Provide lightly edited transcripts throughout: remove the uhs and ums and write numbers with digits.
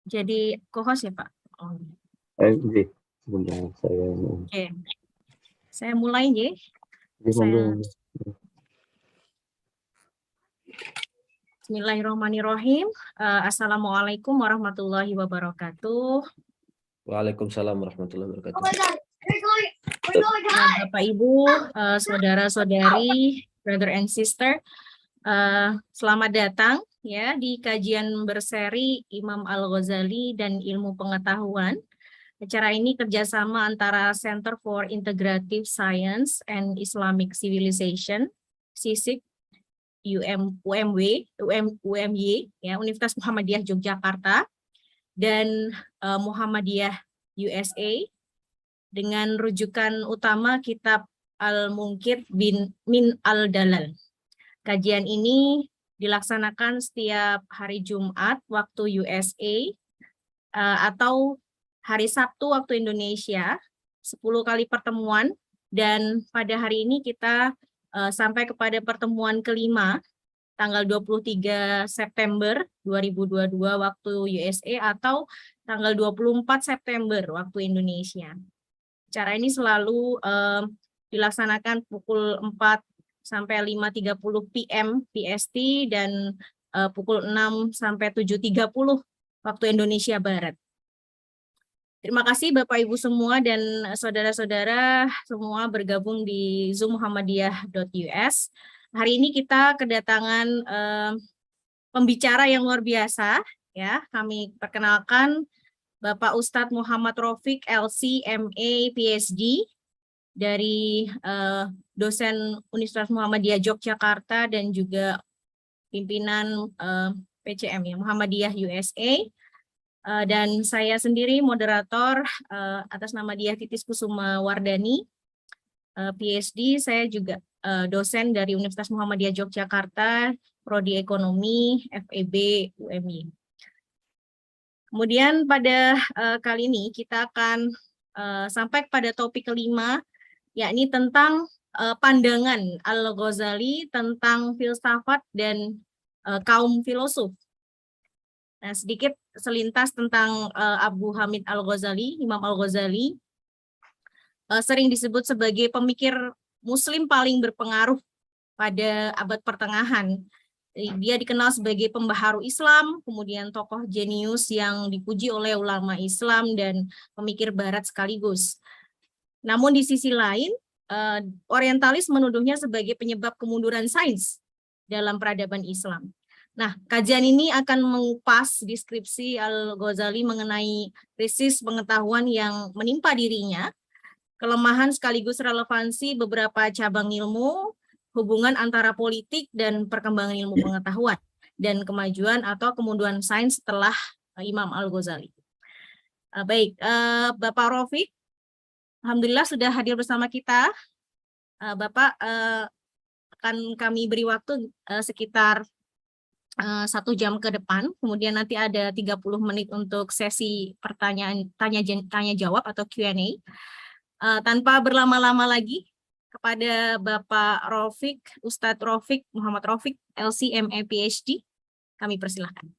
jadi co-host ya Pak? Oh. Sebentar saya. Oke, saya mulai ya. Bismillahirrahmanirrahim. Assalamualaikum warahmatullahi wabarakatuh. Waalaikumsalam warahmatullahi wabarakatuh. Bapak Ibu, saudara-saudari, brother and sister, selamat datang ya di kajian berseri Imam Al-Ghazali dan Ilmu Pengetahuan. Acara ini kerjasama antara Center for Integrative Science and Islamic Civilization, CISIC, UMY, ya, Universitas Muhammadiyah Yogyakarta, dan Muhammadiyah USA, dengan rujukan utama kitab Al-Munqidh min Al-Dalal. Kajian ini dilaksanakan setiap hari Jumat waktu USA atau hari Sabtu waktu Indonesia, 10 kali pertemuan, dan pada hari ini kita sampai kepada pertemuan kelima, tanggal 23 September 2022 waktu USA atau tanggal 24 September waktu Indonesia. Acara ini selalu dilaksanakan pukul 4 sampai 5.30 PM PST dan pukul 6 sampai 7.30 waktu Indonesia Barat. Terima kasih Bapak Ibu semua dan saudara-saudara semua bergabung di Zoom Muhammadiyah.us. Hari ini kita kedatangan pembicara yang luar biasa, ya. Kami perkenalkan Bapak Ustadz Muhammad Raufik, LC, MA, PhD dari dosen Universitas Muhammadiyah Yogyakarta dan juga pimpinan PCM ya, Muhammadiyah USA. Dan saya sendiri moderator atas nama Diah Titis Kusuma Wardani, PhD. Saya juga dosen dari Universitas Muhammadiyah Yogyakarta, Prodi Ekonomi, FEB, UMY. Kemudian pada kali ini kita akan sampai pada topik kelima, yakni tentang pandangan Al-Ghazali tentang filsafat dan kaum filosof. Nah, sedikit selintas tentang Abu Hamid Al-Ghazali, Imam Al-Ghazali, sering disebut sebagai pemikir Muslim paling berpengaruh pada abad pertengahan. Dia dikenal sebagai pembaharu Islam, kemudian tokoh jenius yang dipuji oleh ulama Islam dan pemikir Barat sekaligus. Namun di sisi lain, orientalis menuduhnya sebagai penyebab kemunduran sains dalam peradaban Islam. Nah, kajian ini akan mengupas deskripsi Al-Ghazali mengenai krisis pengetahuan yang menimpa dirinya, kelemahan sekaligus relevansi beberapa cabang ilmu, hubungan antara politik dan perkembangan ilmu pengetahuan, dan kemajuan atau kemunduran sains setelah Imam Al-Ghazali. Baik, Bapak Raufik, alhamdulillah sudah hadir bersama kita. Bapak, akan kami beri waktu sekitar 1 jam ke depan, kemudian nanti ada 30 menit untuk sesi pertanyaan tanya jawab atau Q&A. Tanpa berlama-lama lagi, kepada Bapak Raufik, Ustadz Raufik, Muhammad Raufik, LC, MA, PhD, kami persilahkan.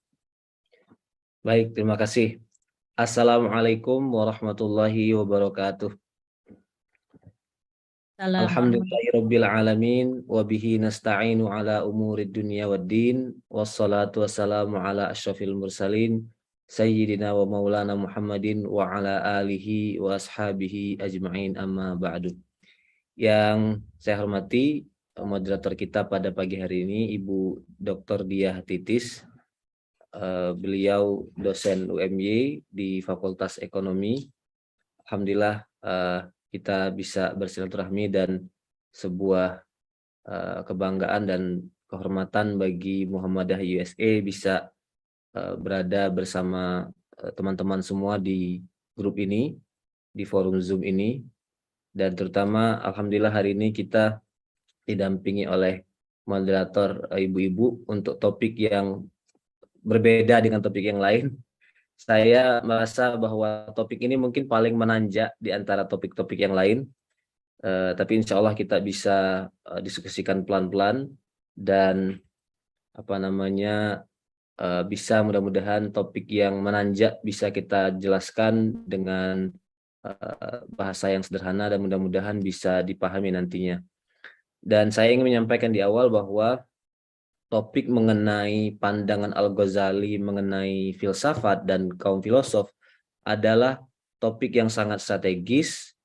Baik, terima kasih. Assalamualaikum warahmatullahi wabarakatuh. Alhamdulillahirabbil alamin wa bihi nasta'inu ala umurid dunya waddin wassalatu wassalamu ala asyrafil mursalin sayyidina wa maulana Muhammadin wa ala alihi wa ashabihi ajma'in amma ba'du. Yang saya hormati moderator kita pada pagi hari ini Ibu Dr. Diah Titis. Beliau dosen UMY di Fakultas Ekonomi. Alhamdulillah kita bisa bersilaturahmi dan sebuah kebanggaan dan kehormatan bagi Muhammadiyah USA bisa berada bersama teman-teman semua di grup ini, di forum Zoom ini, dan terutama alhamdulillah hari ini kita didampingi oleh moderator ibu-ibu untuk topik yang berbeda dengan topik yang lain. Saya merasa bahwa topik ini mungkin paling menanjak di antara topik-topik yang lain, tapi insya Allah kita bisa diskusikan pelan-pelan dan bisa mudah-mudahan topik yang menanjak bisa kita jelaskan dengan bahasa yang sederhana dan mudah-mudahan bisa dipahami nantinya. Dan saya ingin menyampaikan di awal bahwa topik mengenai pandangan Al-Ghazali mengenai filsafat dan kaum filosof adalah topik yang sangat strategis,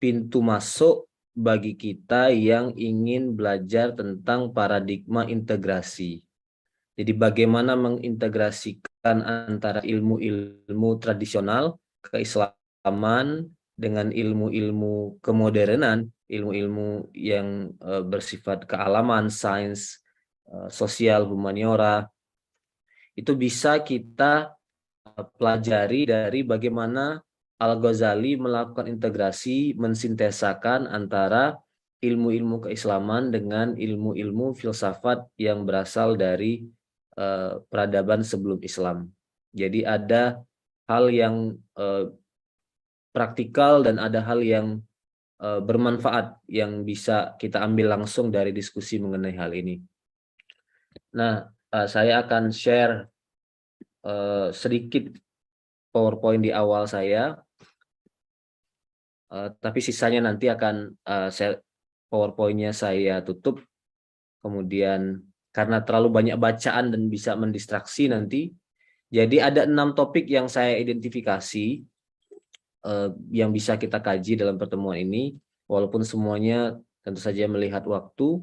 pintu masuk bagi kita yang ingin belajar tentang paradigma integrasi. Jadi bagaimana mengintegrasikan antara ilmu-ilmu tradisional, keislaman, dengan ilmu-ilmu kemodernan, ilmu-ilmu yang bersifat kealaman, sains, sosial, humaniora, itu bisa kita pelajari dari bagaimana Al-Ghazali melakukan integrasi, mensintesakan antara ilmu-ilmu keislaman dengan ilmu-ilmu filsafat yang berasal dari peradaban sebelum Islam. Jadi ada hal yang praktikal dan ada hal yang bermanfaat yang bisa kita ambil langsung dari diskusi mengenai hal ini. Nah, saya akan share sedikit PowerPoint di awal saya, tapi sisanya nanti akan PowerPoint-nya saya tutup. Kemudian karena terlalu banyak bacaan dan bisa mendistraksi nanti, jadi ada 6 topik yang saya identifikasi yang bisa kita kaji dalam pertemuan ini, walaupun semuanya tentu saja melihat waktu.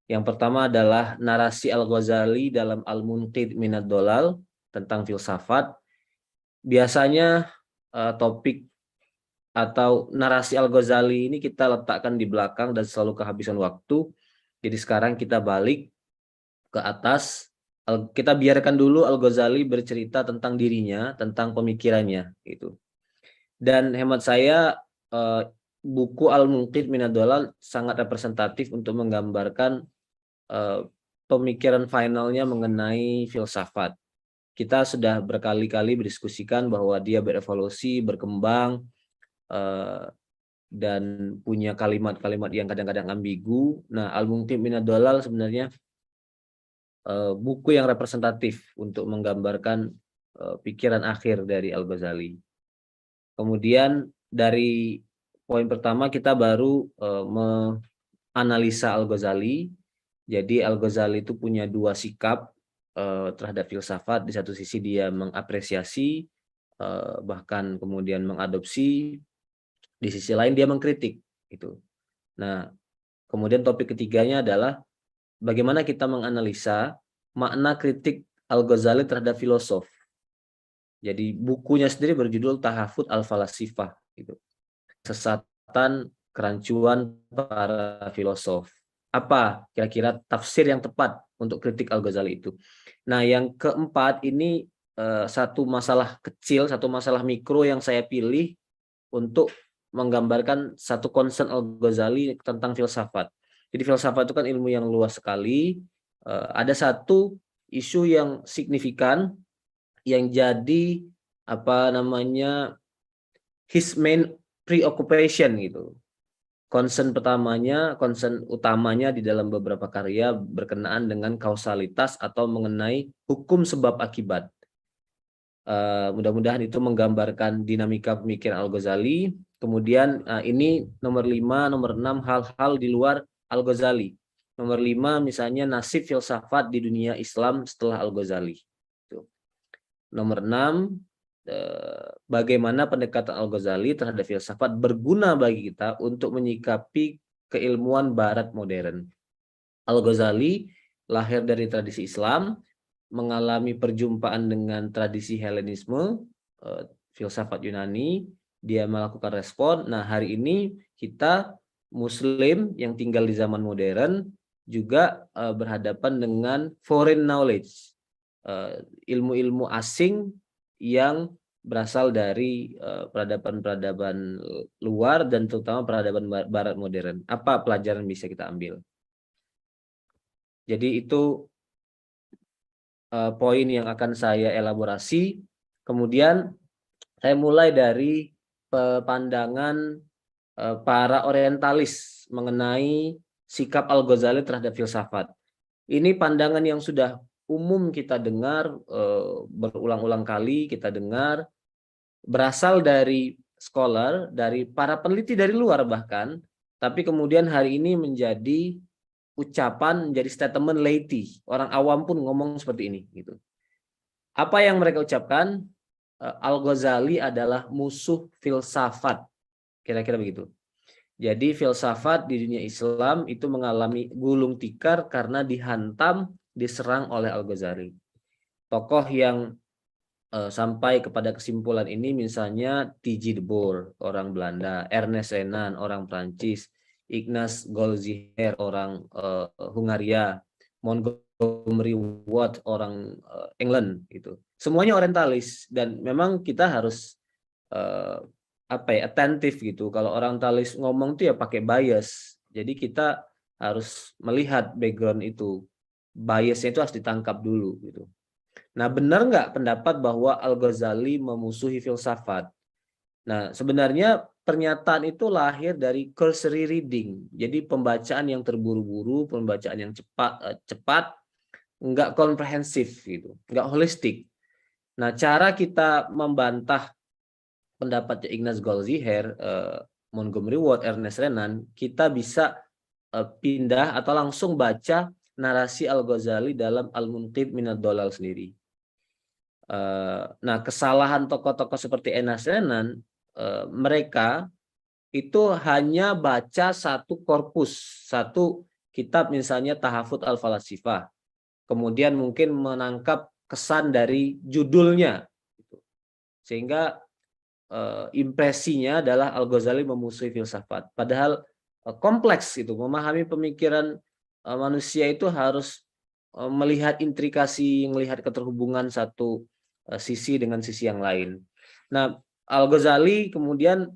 Yang pertama adalah narasi Al-Ghazali dalam Al-Munqidh Minad Dhalal tentang filsafat. Biasanya topik atau narasi Al-Ghazali ini kita letakkan di belakang dan selalu kehabisan waktu. Jadi sekarang kita balik ke atas, kita biarkan dulu Al-Ghazali bercerita tentang dirinya, tentang pemikirannya gitu. Dan hemat saya buku Al-Munqidh Minad Dhalal sangat representatif untuk menggambarkan pemikiran finalnya mengenai filsafat. Kita sudah berkali-kali berdiskusikan bahwa dia berevolusi, berkembang, dan punya kalimat-kalimat yang kadang-kadang ambigu. Nah, Al-Munqidh Minad Dhalal sebenarnya buku yang representatif untuk menggambarkan pikiran akhir dari Al-Ghazali. Kemudian dari poin pertama kita baru menganalisa Al-Ghazali. Jadi Al-Ghazali itu punya 2 sikap terhadap filsafat. Di satu sisi dia mengapresiasi, bahkan kemudian mengadopsi. Di sisi lain dia mengkritik itu. Nah, kemudian topik ketiganya adalah bagaimana kita menganalisa makna kritik Al-Ghazali terhadap filosof. Jadi bukunya sendiri berjudul Tahafut Al-Falasifah gitu. Sesatan kerancuan para filosof. Apa kira-kira tafsir yang tepat untuk kritik Al-Ghazali itu? Nah, yang keempat ini satu masalah kecil, satu masalah mikro yang saya pilih untuk menggambarkan satu concern Al-Ghazali tentang filsafat. Jadi filsafat itu kan ilmu yang luas sekali. Ada satu isu yang signifikan yang jadi his main preoccupation gitu. Concern utamanya di dalam beberapa karya berkenaan dengan kausalitas atau mengenai hukum sebab akibat. Mudah-mudahan itu menggambarkan dinamika pemikiran Al-Ghazali. Kemudian ini nomor 5, nomor 6 hal-hal di luar Al-Ghazali. Nomor 5 misalnya nasib filsafat di dunia Islam setelah Al-Ghazali. Nomor 6 bagaimana pendekatan Al-Ghazali terhadap filsafat berguna bagi kita untuk menyikapi keilmuan barat modern. Al-Ghazali lahir dari tradisi Islam, mengalami perjumpaan dengan tradisi Helenisme, filsafat Yunani, dia melakukan respon. Nah, hari ini kita Muslim yang tinggal di zaman modern juga berhadapan dengan foreign knowledge, ilmu-ilmu asing yang berasal dari peradaban-peradaban luar dan terutama peradaban barat modern. Apa pelajaran bisa kita ambil? Jadi itu poin yang akan saya elaborasi. Kemudian saya mulai dari pandangan para orientalis mengenai sikap Al-Ghazali terhadap filsafat. Ini pandangan yang sudah umum kita dengar, berulang-ulang kali kita dengar, berasal dari scholar, dari para peneliti dari luar bahkan, tapi kemudian hari ini menjadi ucapan, menjadi statement laity. Orang awam pun ngomong seperti ini gitu. Apa yang mereka ucapkan? Al-Ghazali adalah musuh filsafat. Kira-kira begitu. Jadi filsafat di dunia Islam itu mengalami gulung tikar karena dihantam, diserang oleh Al-Ghazali. Tokoh yang sampai kepada kesimpulan ini misalnya T.J. de Boer, orang Belanda, Ernest Renan, orang Prancis, Ignaz Goldziher, orang Hungaria, Montgomery Watt, orang England, gitu. Semuanya orientalis dan memang kita harus attentif gitu. Kalau orientalis ngomong tuh ya pakai bias. Jadi kita harus melihat background itu. Biasnya itu harus ditangkap dulu gitu. Nah, benar nggak pendapat bahwa Al-Ghazali memusuhi filsafat? Nah, sebenarnya pernyataan itu lahir dari cursory reading. Jadi pembacaan yang terburu-buru, pembacaan yang cepat, nggak komprehensif gitu, nggak holistik. Nah, cara kita membantah pendapat Ignaz Goldziher, Montgomery Watt, Ernest Renan, kita bisa pindah atau langsung baca narasi Al-Ghazali dalam Al-Munqidh Minad Dhalal sendiri. Nah, kesalahan tokoh-tokoh seperti Ernest Renan, mereka itu hanya baca satu korpus, satu kitab misalnya Tahafut Al-Falasifah, kemudian mungkin menangkap kesan dari judulnya, sehingga impresinya adalah Al-Ghazali memusuhi filsafat. Padahal kompleks itu, memahami pemikiran manusia itu harus melihat intrikasi, melihat keterhubungan satu sisi dengan sisi yang lain. Nah, Al-Ghazali kemudian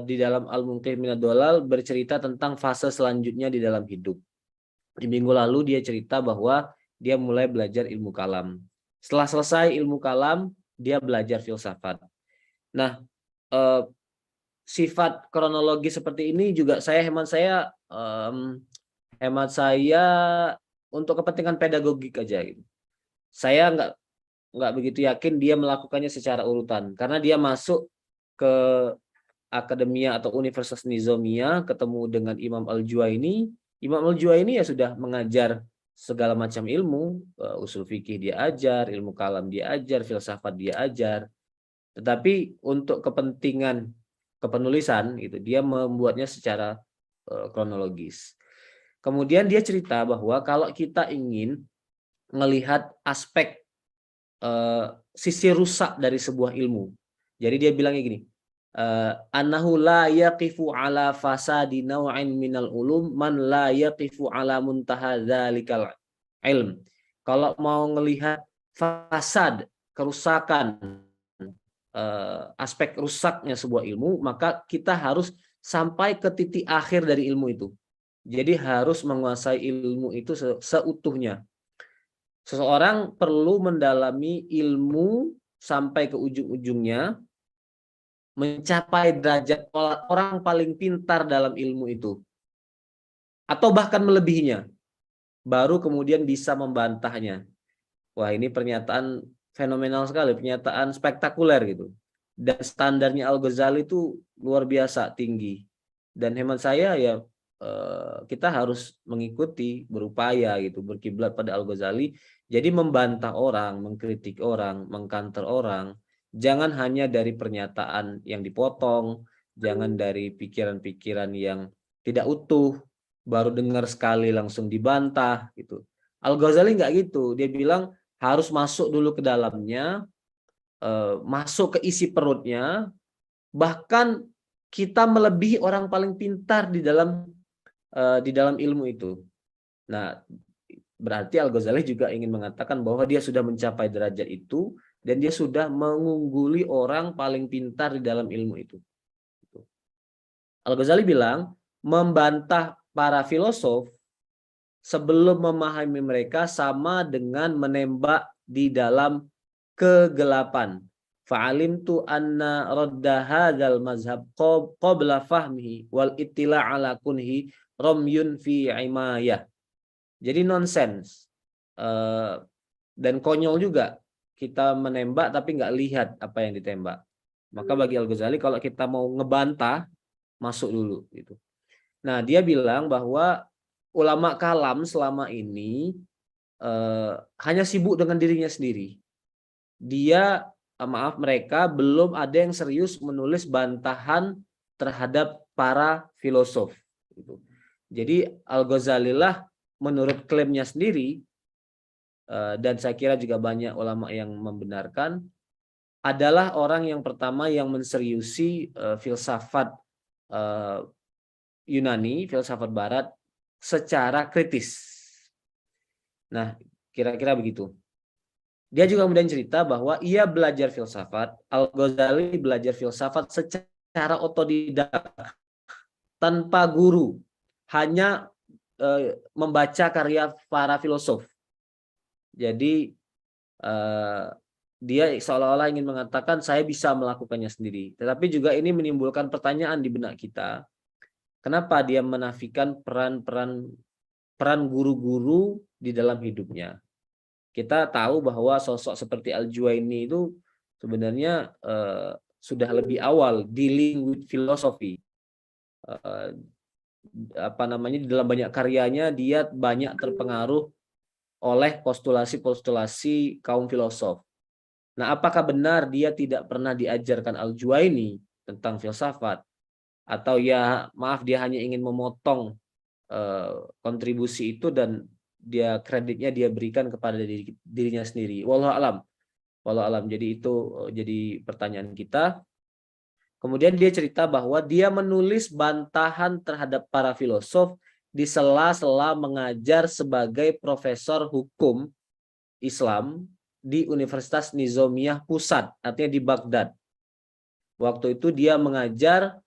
di dalam Al-Munqidh Minad Dhalal bercerita tentang fase selanjutnya di dalam hidup. Di minggu lalu dia cerita bahwa dia mulai belajar ilmu kalam. Setelah selesai ilmu kalam, dia belajar filsafat. Nah, sifat kronologi seperti ini juga hemat saya untuk kepentingan pedagogik aja gitu. Saya nggak begitu yakin dia melakukannya secara urutan karena dia masuk ke akademia atau Universitas Nizamiyah, ketemu dengan Imam Al-Juwaini. Imam Al-Juwaini ya sudah mengajar segala macam ilmu, usul fikih dia ajar, ilmu kalam dia ajar, filsafat dia ajar. Tetapi untuk kepentingan kepenulisan itu dia membuatnya secara kronologis. Kemudian dia cerita bahwa kalau kita ingin melihat aspek sisi rusak dari sebuah ilmu. Jadi dia bilangnya gini, annahu la yaqifu ala fasadi naw'in minal ulum man la yaqifu ala muntaha dzalikal ilm. Kalau mau melihat fasad, kerusakan, aspek rusaknya sebuah ilmu, maka kita harus sampai ke titik akhir dari ilmu itu. Jadi harus menguasai ilmu itu seutuhnya. Seseorang perlu mendalami ilmu sampai ke ujung-ujungnya, mencapai derajat orang paling pintar dalam ilmu itu, atau bahkan melebihinya, baru kemudian bisa membantahnya. Wah, ini pernyataan fenomenal sekali, pernyataan spektakuler gitu. Dan standarnya Al-Ghazali itu luar biasa tinggi. Dan hemat saya ya kita harus mengikuti, berupaya gitu, berkiblat pada Al-Ghazali. Jadi membantah orang, mengkritik orang, mengkanter orang, jangan hanya dari pernyataan yang dipotong, jangan dari pikiran-pikiran yang tidak utuh, baru dengar sekali langsung dibantah gitu. Al-Ghazali nggak gitu, dia bilang harus masuk dulu ke dalamnya, masuk ke isi perutnya, bahkan kita melebihi orang paling pintar di dalam ilmu itu. Nah, berarti Al-Ghazali juga ingin mengatakan bahwa dia sudah mencapai derajat itu dan dia sudah mengungguli orang paling pintar di dalam ilmu itu. Al-Ghazali bilang membantah para filosof sebelum memahami mereka sama dengan menembak di dalam kegelapan. Fa'alimtu anna radda hadzal mazhab qabla fahmihi wal ittila' ala kunhi ramyun fi imayah. Jadi nonsens. dan konyol juga kita menembak tapi nggak lihat apa yang ditembak. Maka bagi Al-Ghazali kalau kita mau ngebantah, masuk dulu gitu. Nah, dia bilang bahwa ulama kalam selama ini hanya sibuk dengan dirinya sendiri. Mereka belum ada yang serius menulis bantahan terhadap para filosof. Gitu. Jadi Al-Ghazali lah menurut klaimnya sendiri, dan saya kira juga banyak ulama yang membenarkan, adalah orang yang pertama yang menseriusi filsafat Yunani, filsafat Barat secara kritis. Nah, kira-kira begitu. Dia juga kemudian cerita bahwa ia belajar filsafat, Al-Ghazali belajar filsafat secara otodidak, tanpa guru, hanya membaca karya para filosof. Jadi dia seolah-olah ingin mengatakan saya bisa melakukannya sendiri. Tetapi juga ini menimbulkan pertanyaan di benak kita. Kenapa dia menafikan peran guru-guru di dalam hidupnya? Kita tahu bahwa sosok seperti Al-Juwaini itu sebenarnya sudah lebih awal dealing with philosophy. Di dalam banyak karyanya dia banyak terpengaruh oleh postulasi-postulasi kaum filosof. Nah, apakah benar dia tidak pernah diajarkan Al-Juwaini tentang filsafat? Atau dia hanya ingin memotong kontribusi itu dan kreditnya dia berikan kepada dirinya sendiri. Wallahu alam. Jadi itu jadi pertanyaan kita. Kemudian dia cerita bahwa dia menulis bantahan terhadap para filosof di sela-sela mengajar sebagai profesor hukum Islam di Universitas Nizamiyah Pusat, artinya di Baghdad. Waktu itu dia mengajar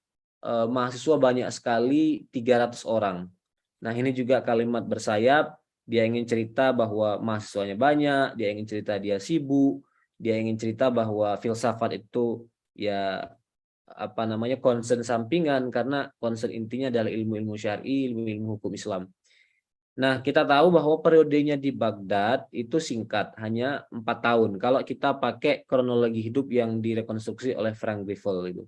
mahasiswa banyak sekali, 300 orang. Nah, ini juga kalimat bersayap. Dia ingin cerita bahwa mahasiswanya banyak, dia ingin cerita dia sibuk, dia ingin cerita bahwa filsafat itu ya concern sampingan, karena concern intinya adalah ilmu-ilmu syar'i, ilmu-ilmu hukum Islam. Nah, kita tahu bahwa periodenya di Baghdad itu singkat, hanya 4 tahun. Kalau kita pakai kronologi hidup yang direkonstruksi oleh Frank Grifol itu.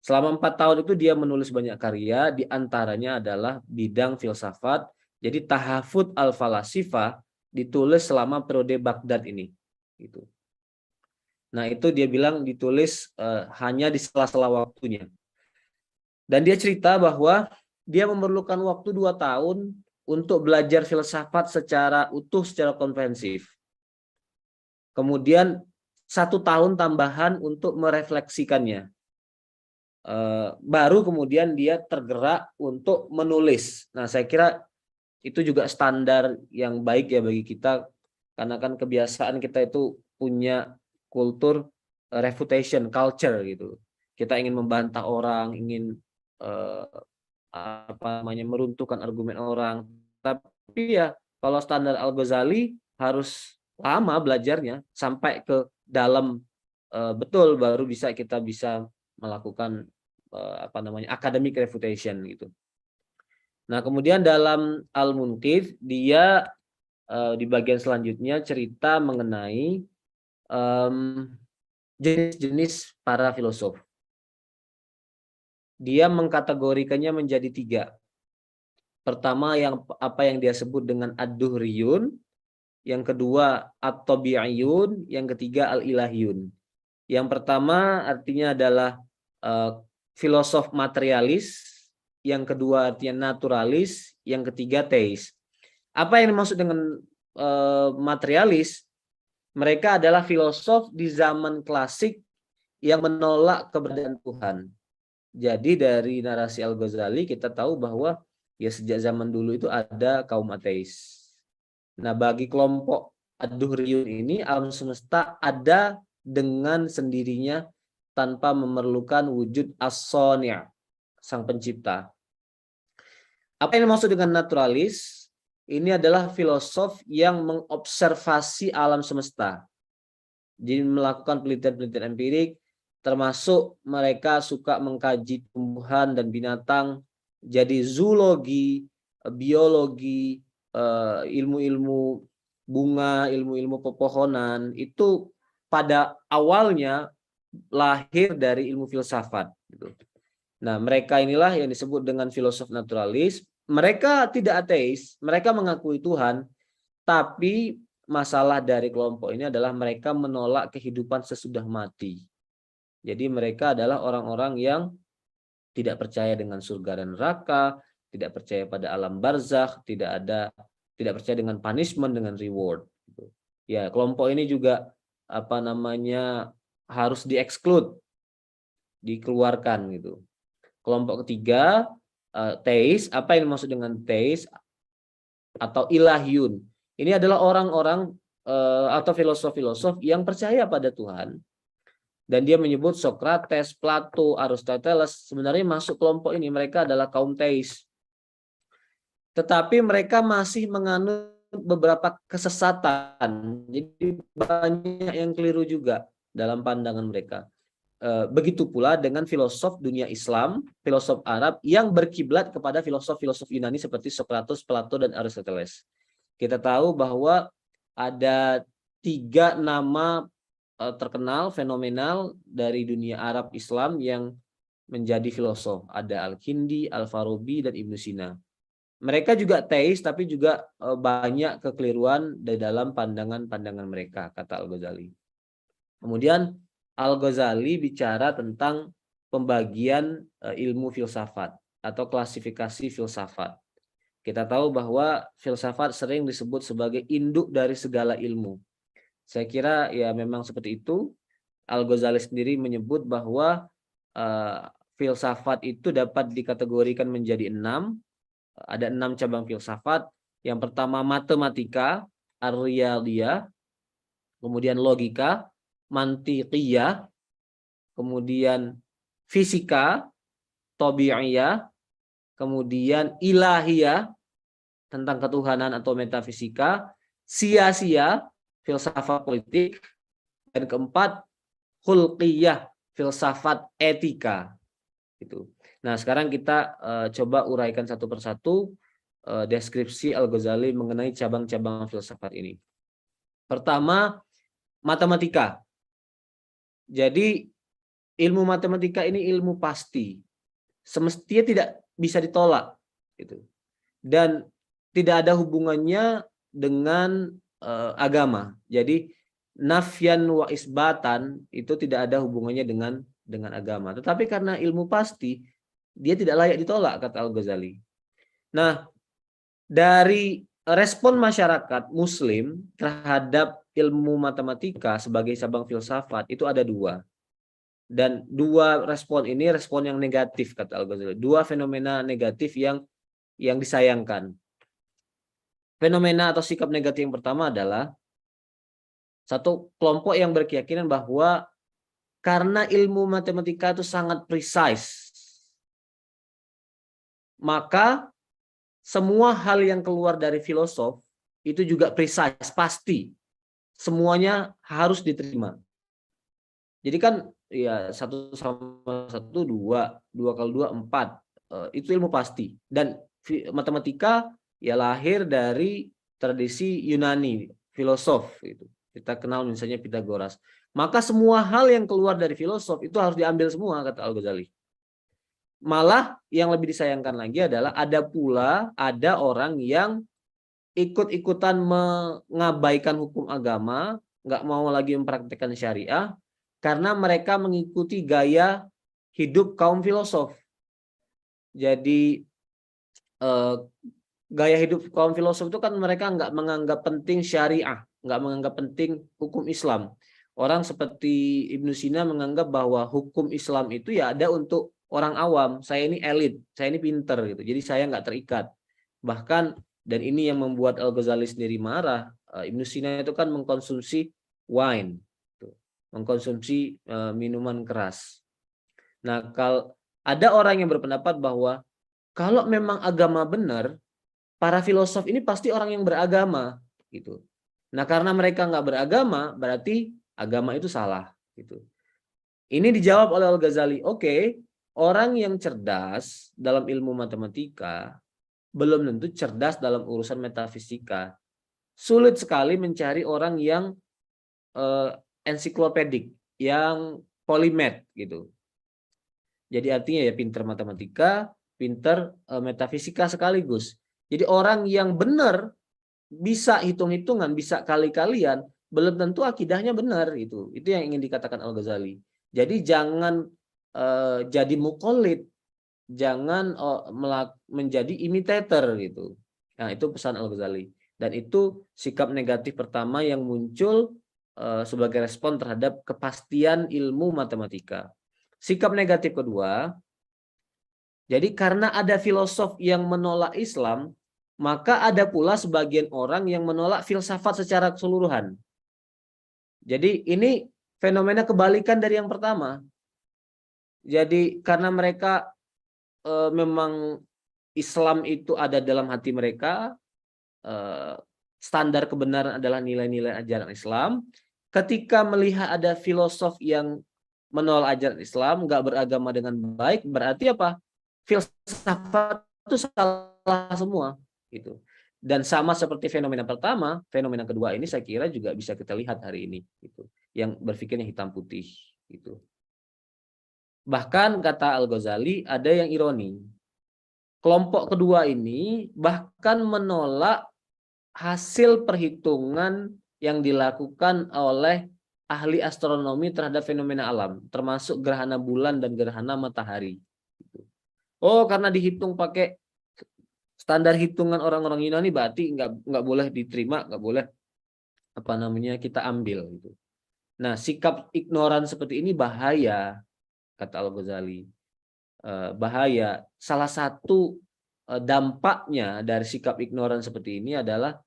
Selama 4 tahun itu dia menulis banyak karya, di antaranya adalah bidang filsafat. Jadi Tahafut al-Falasifah ditulis selama periode Baghdad ini. Gitu. Nah, itu dia bilang ditulis hanya di sela-sela waktunya. Dan dia cerita bahwa dia memerlukan waktu 2 tahun untuk belajar filsafat secara utuh, secara komprehensif. Kemudian 1 tahun tambahan untuk merefleksikannya. Baru kemudian dia tergerak untuk menulis. Nah, saya kira itu juga standar yang baik ya bagi kita, karena kan kebiasaan kita itu punya kultur refutation culture gitu. Kita ingin membantah orang, ingin meruntuhkan argumen orang. Tapi ya kalau standar Al-Ghazali harus lama belajarnya sampai ke dalam betul, baru kita bisa melakukan academic refutation gitu. Nah, kemudian dalam Al-Munqidh dia di bagian selanjutnya cerita mengenai jenis-jenis para filosof. Dia mengkategorikannya menjadi 3. Pertama yang dia sebut dengan ad-duhriyun, yang kedua at-tabi'iyun, yang ketiga al-ilahiyun. Yang pertama artinya adalah filosof materialis, yang kedua artinya naturalis, yang ketiga teis. Apa yang dimaksud dengan materialis? Mereka adalah filosof di zaman klasik yang menolak keberadaan Tuhan. Jadi dari narasi Al-Ghazali kita tahu bahwa ya sejak zaman dulu itu ada kaum ateis. Nah, bagi kelompok ad-duhriyun ini alam semesta ada dengan sendirinya tanpa memerlukan wujud as-sani', sang pencipta. Apa yang dimaksud dengan naturalis? Ini adalah filosof yang mengobservasi alam semesta. Jadi melakukan penelitian-penelitian empirik, termasuk mereka suka mengkaji tumbuhan dan binatang. Jadi zoologi, biologi, ilmu-ilmu bunga, ilmu-ilmu pepohonan itu pada awalnya lahir dari ilmu filsafat. Gitu. Nah, mereka inilah yang disebut dengan filosof naturalis. Mereka tidak ateis, mereka mengakui Tuhan, tapi masalah dari kelompok ini adalah mereka menolak kehidupan sesudah mati. Jadi mereka adalah orang-orang yang tidak percaya dengan surga dan neraka, tidak percaya pada alam barzakh, tidak percaya dengan punishment, dengan reward. Ya, kelompok ini juga harus dieksklud, dikeluarkan gitu. Kelompok ketiga, teis. Apa yang dimaksud dengan teis atau ilahiyun? Ini adalah orang-orang atau filosof-filosof yang percaya pada Tuhan. Dan dia menyebut Socrates, Plato, Aristoteles sebenarnya masuk kelompok ini. Mereka adalah kaum teis. Tetapi mereka masih menganut beberapa kesesatan. Jadi banyak yang keliru juga dalam pandangan mereka. Begitu pula dengan filosof dunia Islam, filosof Arab yang berkiblat kepada filosof-filosof Yunani seperti Socrates, Plato, dan Aristoteles. Kita tahu bahwa ada 3 nama terkenal, fenomenal dari dunia Arab Islam yang menjadi filosof. Ada Al-Kindi, Al-Farabi, dan Ibnu Sina. Mereka juga teis, tapi juga banyak kekeliruan di dalam pandangan-pandangan mereka, kata Al-Ghazali. Kemudian Al-Ghazali bicara tentang pembagian ilmu filsafat atau klasifikasi filsafat. Kita tahu bahwa filsafat sering disebut sebagai induk dari segala ilmu. Saya kira ya memang seperti itu. Al-Ghazali sendiri menyebut bahwa filsafat itu dapat dikategorikan menjadi 6. Ada 6 cabang filsafat. Yang pertama matematika, ar-riyadhiyah, kemudian logika, mantiqiyah, kemudian fisika, tabi'iyah, kemudian ilahiyah, tentang ketuhanan atau metafisika, sia-sia, filsafat politik, dan keempat khulqiyah, filsafat etika. Gitu. Nah, sekarang kita coba uraikan satu persatu deskripsi Al-Ghazali mengenai cabang-cabang filsafat ini. Pertama, matematika. Jadi ilmu matematika ini ilmu pasti, semestinya tidak bisa ditolak, gitu. Dan tidak ada hubungannya dengan agama. Jadi nafyan wa isbatan itu tidak ada hubungannya dengan agama. Tetapi karena ilmu pasti, dia tidak layak ditolak, kata Al-Ghazali. Nah, dari respon masyarakat Muslim terhadap ilmu matematika sebagai cabang filsafat itu ada 2. Dan 2 respon ini respon yang negatif, kata Al-Ghazali. 2 fenomena negatif yang disayangkan. Fenomena atau sikap negatif yang pertama adalah satu kelompok yang berkeyakinan bahwa karena ilmu matematika itu sangat precise, maka semua hal yang keluar dari filosof itu juga precise, pasti. Semuanya harus diterima. Jadi kan ya 1 sama 1 2, 2 kali 2 4. Itu ilmu pasti. Dan matematika ya lahir dari tradisi Yunani, filosof gitu. Kita kenal misalnya Pythagoras. Maka semua hal yang keluar dari filosof itu harus diambil semua, kata Al-Ghazali. Malah yang lebih disayangkan lagi adalah ada orang yang ikut-ikutan mengabaikan hukum agama, nggak mau lagi mempraktikkan syariah, karena mereka mengikuti gaya hidup kaum filosof. Jadi gaya hidup kaum filosof itu kan mereka nggak menganggap penting syariah, nggak menganggap penting hukum Islam. Orang seperti Ibnu Sina menganggap bahwa hukum Islam itu ya ada untuk orang awam. Saya ini elit, saya ini pinter gitu. Jadi saya nggak terikat. Bahkan dan ini yang membuat Al-Ghazali sendiri marah. Ibnu Sina itu kan mengkonsumsi wine, mengkonsumsi minuman keras. Nah, kalau ada orang yang berpendapat bahwa kalau memang agama benar, para filosof ini pasti orang yang beragama, gitu. Nah, karena mereka nggak beragama, berarti agama itu salah, gitu. Ini dijawab oleh Al-Ghazali. Oke, orang yang cerdas dalam ilmu matematika belum tentu cerdas dalam urusan metafisika. sulit sekali mencari orang yang ensiklopedik, yang polimet gitu. Jadi artinya ya pinter matematika, pinter metafisika sekaligus. Jadi orang yang benar bisa hitung-hitungan, bisa kali-kalian, belum tentu akidahnya benar gitu. Itu yang ingin dikatakan Al-Ghazali. Jadi jangan jadi muqallid, jangan menjadi imitator gitu. Nah, itu pesan Al-Ghazali. Dan itu sikap negatif pertama yang muncul sebagai respon terhadap kepastian ilmu matematika. Sikap negatif kedua, jadi karena ada filosof yang menolak Islam, maka ada pula sebagian orang yang menolak filsafat secara keseluruhan. Jadi ini fenomena kebalikan dari yang pertama. Jadi karena mereka memang Islam itu ada dalam hati mereka, standar kebenaran adalah nilai-nilai ajaran Islam. Ketika melihat ada filosof yang menolak ajaran Islam, nggak beragama dengan baik, berarti apa? Filsafat itu salah semua, gitu. Dan sama seperti fenomena pertama, fenomena kedua ini saya kira juga bisa kita lihat hari ini, gitu. Yang berpikirnya hitam putih, gitu. Bahkan kata Al-Ghazali ada yang ironi. Kelompok kedua ini bahkan menolak hasil perhitungan yang dilakukan oleh ahli astronomi terhadap fenomena alam, termasuk gerhana bulan dan gerhana matahari. Oh, karena dihitung pakai standar hitungan orang-orang Yunani, berarti nggak boleh diterima, nggak boleh kita ambil. Gitu. Nah, sikap ignoran seperti ini bahaya, kata Al-Ghazali. Bahaya. Salah satu dampaknya dari sikap ignoran seperti ini adalah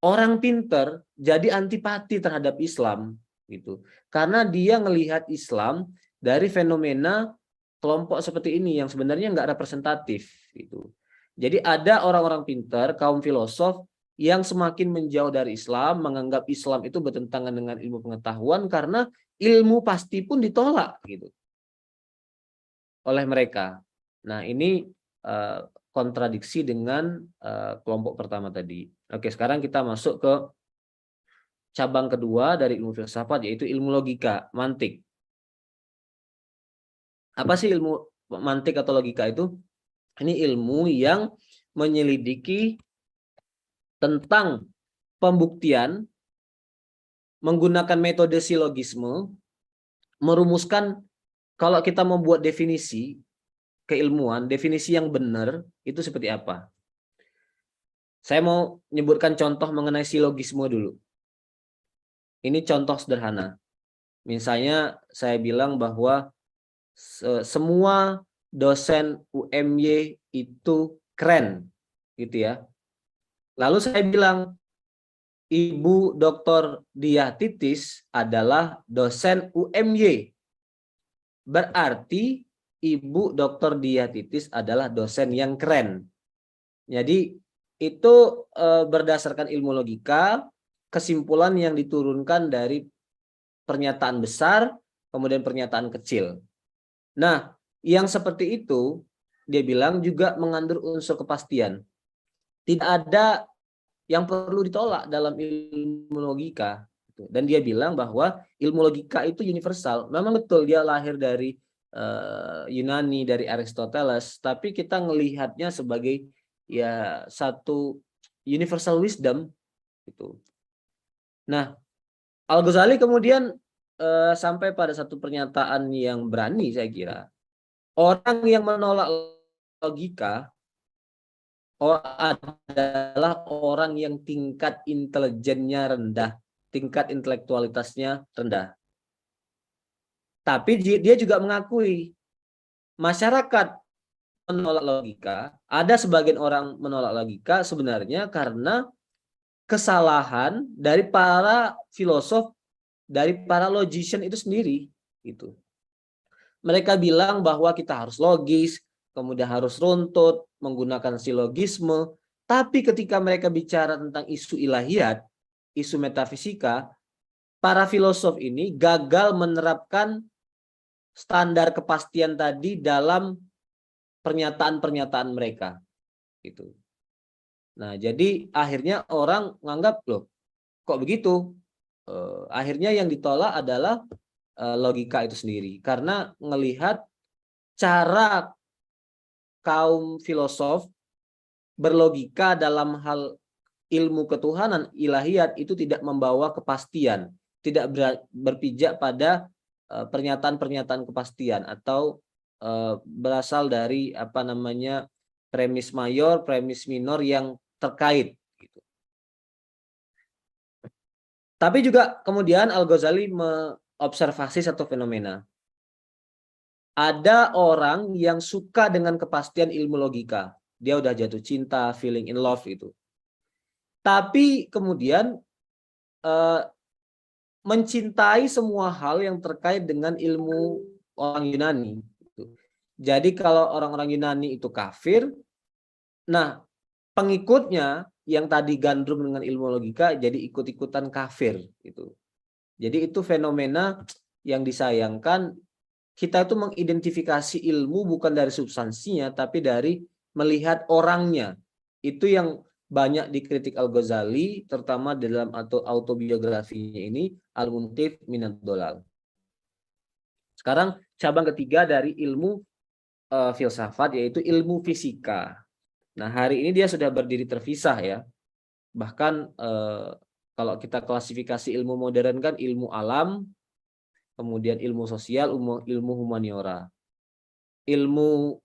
orang pinter jadi antipati terhadap Islam gitu. Karena dia melihat Islam dari fenomena kelompok seperti ini yang sebenarnya nggak representatif gitu. Jadi ada orang-orang pintar, kaum filosof yang semakin menjauh dari Islam, menganggap Islam itu bertentangan dengan ilmu pengetahuan karena ilmu pasti pun ditolak gitu oleh mereka. Nah, ini kontradiksi dengan kelompok pertama tadi. Oke, sekarang kita masuk ke cabang kedua dari ilmu filsafat, yaitu ilmu logika, mantik. Apa sih ilmu mantik atau logika itu? Ini ilmu yang menyelidiki tentang pembuktian menggunakan metode silogisme, merumuskan kalau kita membuat definisi keilmuan, definisi yang benar itu seperti apa. Saya mau menyebutkan contoh mengenai silogisme dulu. Ini contoh sederhana. Misalnya saya bilang bahwa semua dosen UMY itu keren, gitu ya. Lalu saya bilang, Ibu Dr. Diah Titis adalah dosen UMY. Berarti Ibu Dr. Diah Titis adalah dosen yang keren. Jadi itu berdasarkan ilmu logika, kesimpulan yang diturunkan dari pernyataan besar, kemudian pernyataan kecil. Nah, yang seperti itu, dia bilang juga mengandung unsur kepastian. Tidak ada yang perlu ditolak dalam ilmu logika. Dan dia bilang bahwa ilmu logika itu universal. Memang betul dia lahir dari Yunani, dari Aristoteles, tapi kita melihatnya sebagai ya satu universal wisdom gitu. Nah, Al-Ghazali kemudian sampai pada satu pernyataan yang berani, saya kira. Orang yang menolak logika adalah orang yang tingkat intelijennya rendah, tingkat intelektualitasnya rendah. Tapi dia juga mengakui masyarakat menolak logika, ada sebagian orang menolak logika sebenarnya karena kesalahan dari para filosof, dari para logician itu sendiri gitu. Mereka bilang bahwa kita harus logis, kemudian harus runtut, menggunakan silogisme, tapi ketika mereka bicara tentang isu ilahiyat, isu metafisika, para filosof ini gagal menerapkan standar kepastian tadi dalam pernyataan-pernyataan mereka. Gitu. Nah, jadi akhirnya orang menganggap, loh, kok begitu? Akhirnya yang ditolak adalah logika itu sendiri. Karena melihat cara kaum filosof berlogika dalam hal ilmu ketuhanan, ilahiyat, itu tidak membawa kepastian, tidak berpijak pada pernyataan-pernyataan kepastian, atau berasal dari premis mayor, premis minor yang terkait. Gitu. Tapi juga kemudian Al-Ghazali mengobservasi satu fenomena. Ada orang yang suka dengan kepastian ilmu logika. Dia udah jatuh cinta, feeling in love itu. Tapi kemudian mencintai semua hal yang terkait dengan ilmu orang Yunani. Jadi kalau orang-orang Yunani itu kafir, nah pengikutnya yang tadi gandrung dengan ilmu logika jadi ikut-ikutan kafir. Gitu. Jadi itu fenomena yang disayangkan, kita itu mengidentifikasi ilmu bukan dari substansinya, tapi dari melihat orangnya. Itu yang banyak dikritik Al-Ghazali, terutama dalam autobiografinya ini, Al-Munqidh Minad Dhalal. Sekarang cabang ketiga dari ilmu filsafat, yaitu ilmu fisika. Nah, hari ini dia sudah berdiri terpisah ya. Bahkan kalau kita klasifikasi ilmu modern kan ilmu alam, kemudian ilmu sosial, ilmu humaniora. Ilmu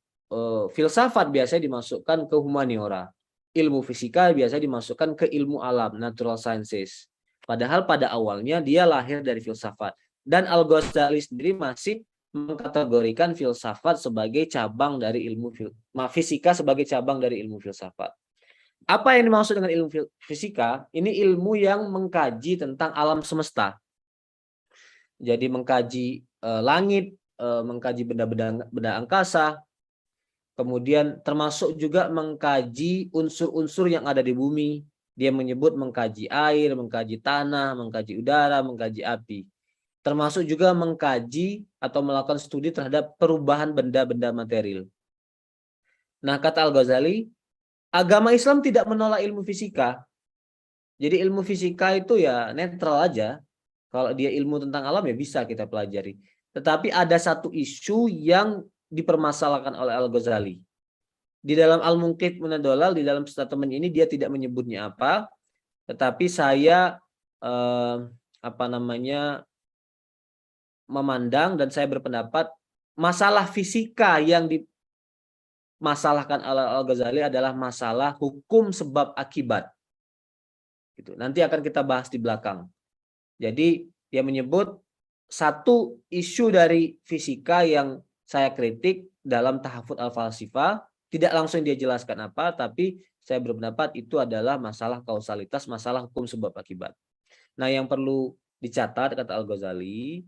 filsafat biasanya dimasukkan ke humaniora. Ilmu fisika biasanya dimasukkan ke ilmu alam, natural sciences. Padahal pada awalnya dia lahir dari filsafat. Dan Al-Ghazali sendiri masih mengkategorikan filsafat sebagai cabang dari ilmu fisika sebagai cabang dari ilmu filsafat. Apa yang dimaksud dengan ilmu fisika? Ini ilmu yang mengkaji tentang alam semesta. Jadi mengkaji langit, mengkaji benda-benda angkasa, kemudian termasuk juga mengkaji unsur-unsur yang ada di bumi. Dia menyebut mengkaji air, mengkaji tanah, mengkaji udara, mengkaji api. Termasuk juga mengkaji atau melakukan studi terhadap perubahan benda-benda material. Nah, kata Al-Ghazali, agama Islam tidak menolak ilmu fisika. Jadi ilmu fisika itu ya netral aja. Kalau dia ilmu tentang alam ya bisa kita pelajari. Tetapi ada satu isu yang dipermasalahkan oleh Al-Ghazali. Di dalam Al-Munqidh Minad Dhalal, di dalam statement ini dia tidak menyebutnya apa, tetapi saya memandang dan saya berpendapat masalah fisika yang dimasalahkan oleh Al-Ghazali adalah masalah hukum sebab akibat. Gitu. Nanti akan kita bahas di belakang. Jadi dia menyebut satu isu dari fisika yang saya kritik dalam Tahafut Al-Falsifah, tidak langsung dia jelaskan apa, tapi saya berpendapat itu adalah masalah kausalitas, masalah hukum sebab akibat. Nah, yang perlu dicatat kata Al-Ghazali,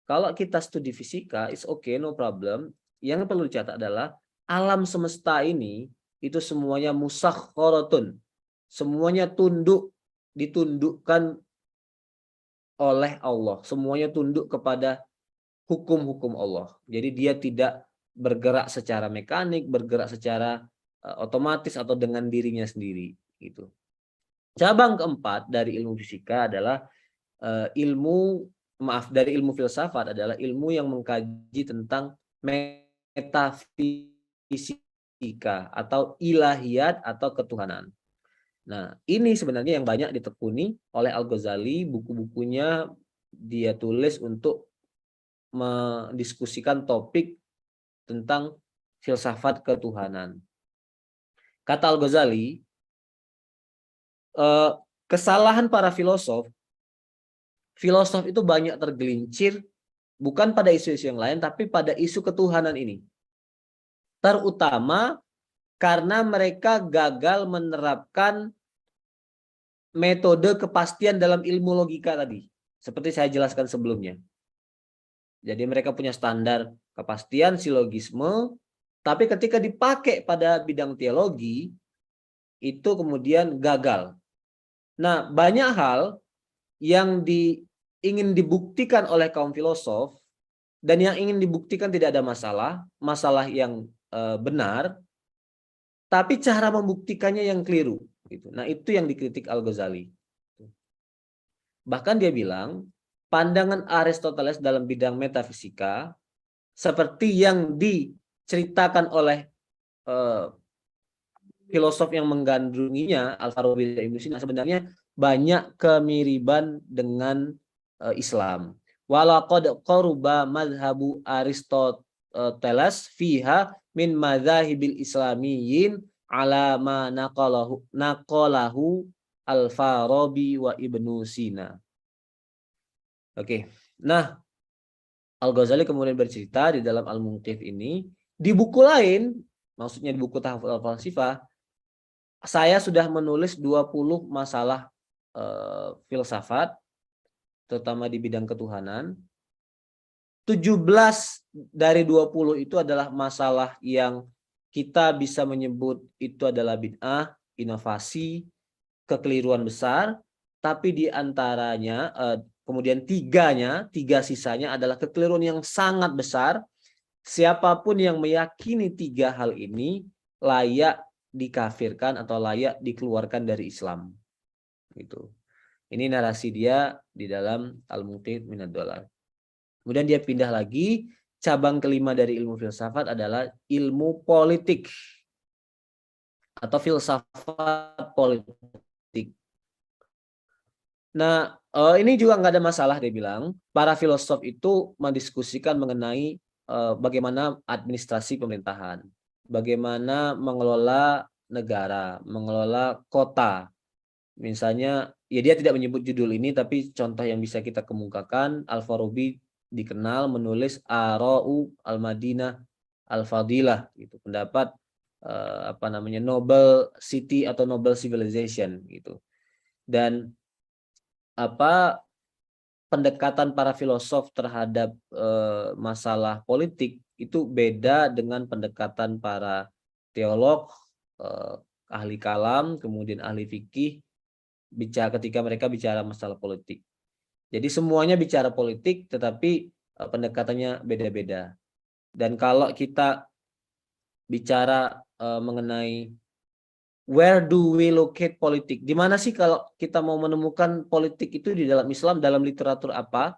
kalau kita studi fisika, it's okay, no problem. Yang perlu dicatat adalah alam semesta ini itu semuanya musakhkharatun. Semuanya ditundukkan oleh Allah. Semuanya tunduk kepada hukum-hukum Allah. Jadi dia tidak bergerak secara mekanik, bergerak secara otomatis atau dengan dirinya sendiri. Gitu. Cabang keempat dari ilmu fisika adalah dari ilmu filsafat adalah ilmu yang mengkaji tentang metafisika atau ilahiyat atau ketuhanan. Nah, ini sebenarnya yang banyak ditekuni oleh Al-Ghazali, buku-bukunya dia tulis untuk mendiskusikan topik tentang filsafat ketuhanan. Kata Al-Ghazali, kesalahan para filosof itu banyak tergelincir bukan pada isu-isu yang lain, tapi pada isu ketuhanan ini. Terutama karena mereka gagal menerapkan metode kepastian dalam ilmu logika tadi, seperti saya jelaskan sebelumnya. Jadi mereka punya standar kepastian, silogisme, tapi ketika dipakai pada bidang teologi, itu kemudian gagal. Nah, banyak hal yang ingin dibuktikan oleh kaum filosof, dan yang ingin dibuktikan tidak ada masalah yang benar, tapi cara membuktikannya yang keliru. Gitu. Nah, itu yang dikritik Al-Ghazali. Bahkan dia bilang, pandangan Aristoteles dalam bidang metafisika seperti yang diceritakan oleh filosof yang menggandrunginya, Al-Farabi dan Ibnu Sina, sebenarnya banyak kemiriban dengan Islam. Walaqad qaruba madhabu Aristoteles fiha min madzahibil islamiyyin ala ma naqalahu Al-Farabi wa Ibnu Sina. Oke. Nah, Al-Ghazali kemudian bercerita di dalam Al-Munqidh ini, di buku lain, maksudnya di buku Tahfudz Al-Falsifah, saya sudah menulis 20 masalah filsafat, terutama di bidang ketuhanan. 17 dari 20 itu adalah masalah yang kita bisa menyebut itu adalah bid'ah, inovasi, kekeliruan besar, tapi di antaranya kemudian tiga sisanya adalah kekeliruan yang sangat besar. Siapapun yang meyakini tiga hal ini layak dikafirkan atau layak dikeluarkan dari Islam. Gitu. Ini narasi dia di dalam Al-Muqid Minad Dollar. Kemudian dia pindah lagi, cabang kelima dari ilmu filsafat adalah ilmu politik atau filsafat politik. Nah, ini juga nggak ada masalah dia bilang. Para filosof itu mendiskusikan mengenai bagaimana administrasi pemerintahan, bagaimana mengelola negara, mengelola kota. Misalnya, ya dia tidak menyebut judul ini, tapi contoh yang bisa kita kemukakan, Al-Farabi dikenal menulis Ara'u Al-Madinah Al-Fadilah, gitu, pendapat Noble City atau Noble Civilization, gitu. Dan pendekatan para filosof terhadap masalah politik itu beda dengan pendekatan para teolog, ahli kalam, kemudian ahli fikih ketika mereka bicara masalah politik. Jadi semuanya bicara politik, tetapi pendekatannya beda-beda. Dan kalau kita bicara mengenai where do we locate politik, di mana sih kalau kita mau menemukan politik itu di dalam Islam, dalam literatur apa?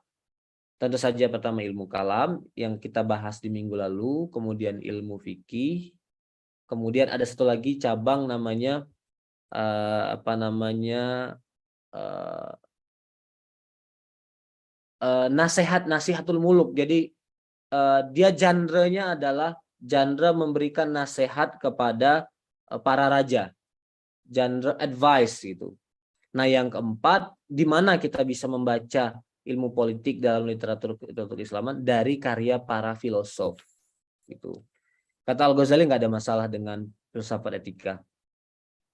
Tentu saja pertama ilmu kalam yang kita bahas di minggu lalu, kemudian ilmu fikih, kemudian ada satu lagi cabang namanya nasihatul muluk. Jadi dia genre-nya adalah genre memberikan nasihat kepada para raja, genre advice gitu. Nah, yang keempat, di mana kita bisa membaca ilmu politik dalam literatur Islaman dari karya para filosof gitu. Kata Al-Ghazali nggak ada masalah dengan filsafat etika.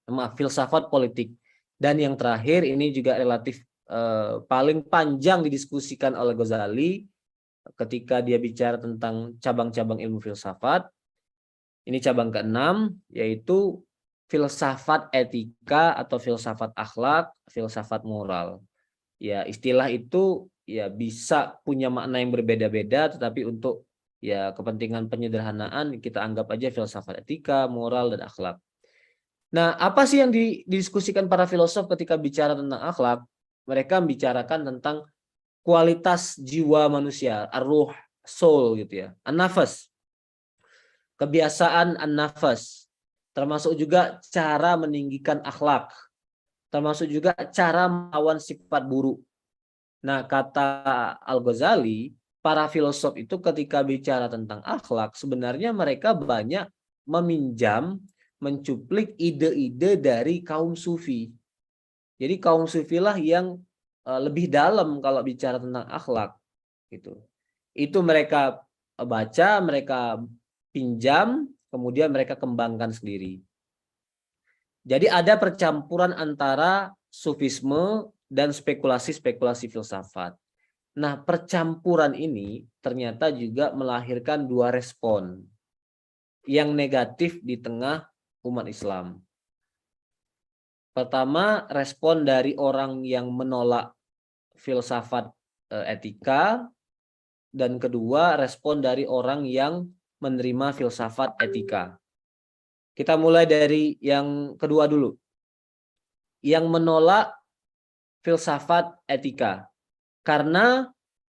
Filsafat politik. Dan yang terakhir ini juga relatif paling panjang didiskusikan oleh Ghazali ketika dia bicara tentang cabang-cabang ilmu filsafat. Ini cabang ke-6, yaitu filsafat etika atau filsafat akhlak, filsafat moral. Ya, istilah itu ya bisa punya makna yang berbeda-beda, tetapi untuk ya kepentingan penyederhanaan kita anggap aja filsafat etika, moral, dan akhlak. Nah, apa sih yang didiskusikan para filosof ketika bicara tentang akhlak? Mereka membicarakan tentang kualitas jiwa manusia, ar-ruh, soul gitu ya, an-nafas, kebiasaan an-nafas, termasuk juga cara meninggikan akhlak, termasuk juga cara melawan sifat buruk. Nah, kata Al-Ghazali, para filosof itu ketika bicara tentang akhlak, sebenarnya mereka banyak mencuplik ide-ide dari kaum sufi. Jadi kaum sufilah yang lebih dalam kalau bicara tentang akhlak gitu. Itu mereka baca, mereka pinjam, kemudian mereka kembangkan sendiri. Jadi ada percampuran antara sufisme dan spekulasi-spekulasi filsafat. Nah, percampuran ini ternyata juga melahirkan dua respon yang negatif di tengah umat Islam. Pertama, respon dari orang yang menolak filsafat etika, dan kedua, respon dari orang yang menerima filsafat etika. Kita mulai dari yang kedua dulu. yang menolak filsafat etika. Karena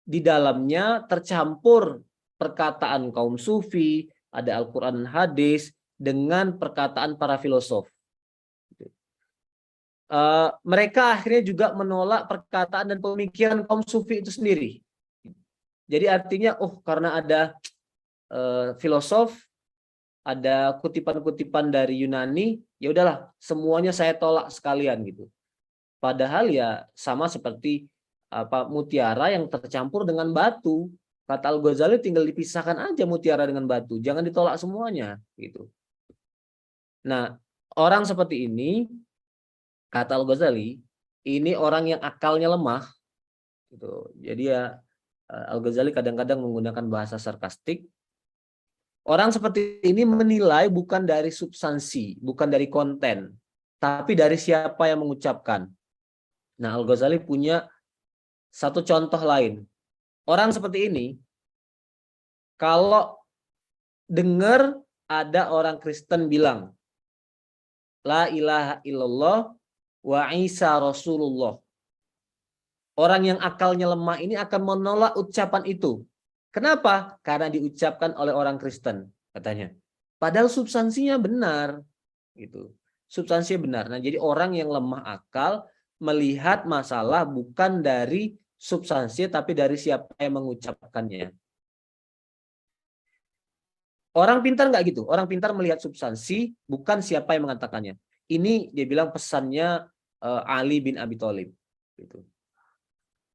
di dalamnya tercampur perkataan kaum sufi, ada Al-Quran dan hadis, dengan perkataan para filosof. Mereka akhirnya juga menolak perkataan dan pemikiran kaum sufi itu sendiri. Jadi artinya, karena ada filosof, ada kutipan-kutipan dari Yunani, ya udahlah, semuanya saya tolak sekalian gitu. Padahal ya sama seperti mutiara yang tercampur dengan batu. Kata Al-Ghazali, tinggal dipisahkan aja mutiara dengan batu, jangan ditolak semuanya gitu. Nah, orang seperti ini, kata Al-Ghazali, ini orang yang akalnya lemah gitu. Jadi ya Al-Ghazali kadang-kadang menggunakan bahasa sarkastik. Orang seperti ini menilai bukan dari substansi, bukan dari konten, tapi dari siapa yang mengucapkan. Nah, Al-Ghazali punya satu contoh lain. Orang seperti ini, kalau dengar ada orang Kristen bilang, La ilaha illallah wa Isa Rasulullah. Orang yang akalnya lemah ini akan menolak ucapan itu. Kenapa? Karena diucapkan oleh orang Kristen, katanya. Padahal substansinya benar. Gitu. Substansinya benar. Nah, jadi orang yang lemah akal melihat masalah bukan dari substansi tapi dari siapa yang mengucapkannya. Orang pintar nggak gitu. Orang pintar melihat substansi bukan siapa yang mengatakannya. Ini dia bilang pesannya Ali bin Abi Thalib. Gitu.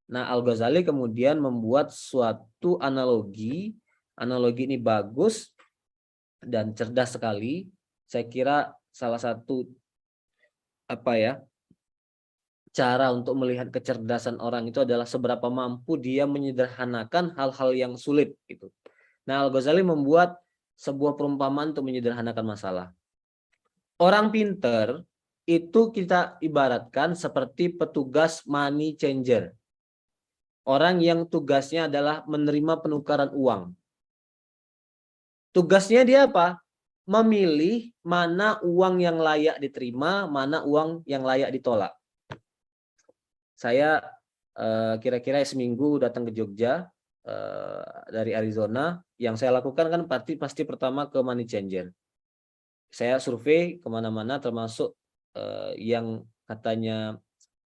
Nah, Al-Ghazali kemudian membuat suatu analogi. Analogi ini bagus dan cerdas sekali. Saya kira salah satu cara untuk melihat kecerdasan orang itu adalah seberapa mampu dia menyederhanakan hal-hal yang sulit gitu. Nah, Al-Ghazali membuat sebuah perumpamaan untuk menyederhanakan masalah. Orang pinter itu kita ibaratkan seperti petugas money changer. Orang yang tugasnya adalah menerima penukaran uang. Tugasnya dia apa? Memilih mana uang yang layak diterima, mana uang yang layak ditolak. Saya kira-kira seminggu datang ke Jogja dari Arizona. Yang saya lakukan kan pasti pertama ke money changer. Saya survei kemana-mana termasuk yang katanya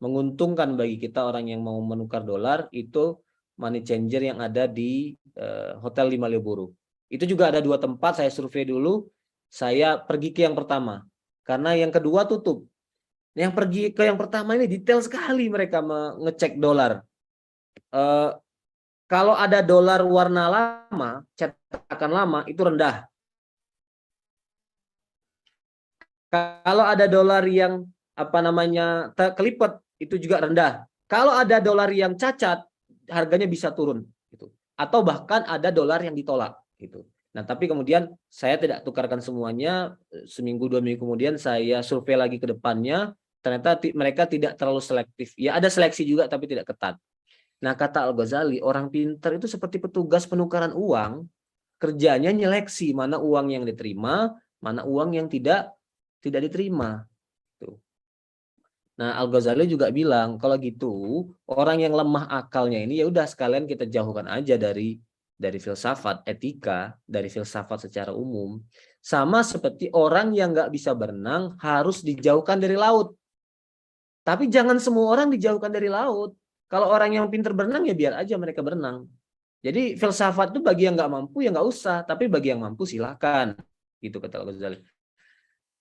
menguntungkan bagi kita orang yang mau menukar dolar itu money changer yang ada di Hotel di Malioboro. Itu juga ada 2 tempat saya survei dulu. Saya pergi ke yang pertama karena yang kedua tutup. Yang pergi ke yang pertama ini detail sekali mereka mengecek dolar. Kalau ada dolar warna lama, cetakan lama itu rendah. Kalau ada dolar yang kelipet itu juga rendah. Kalau ada dolar yang cacat, harganya bisa turun gitu. Atau bahkan ada dolar yang ditolak gitu. Nah, tapi kemudian saya tidak tukarkan semuanya. Seminggu 2 minggu kemudian saya survei lagi ke depannya, ternyata mereka tidak terlalu selektif. Ya ada seleksi juga tapi tidak ketat. Nah, kata Al-Ghazali, orang pintar itu seperti petugas penukaran uang, kerjanya nyeleksi mana uang yang diterima, mana uang yang tidak diterima. Tuh. Nah, Al-Ghazali juga bilang kalau gitu orang yang lemah akalnya ini ya udah sekalian kita jauhkan aja dari filsafat etika, dari filsafat secara umum. Sama seperti orang yang nggak bisa berenang harus dijauhkan dari laut. Tapi jangan semua orang dijauhkan dari laut. Kalau orang yang pintar berenang ya biar aja mereka berenang. Jadi filsafat itu bagi yang nggak mampu ya nggak usah, tapi bagi yang mampu silakan. Gitu kata Al-Ghazali.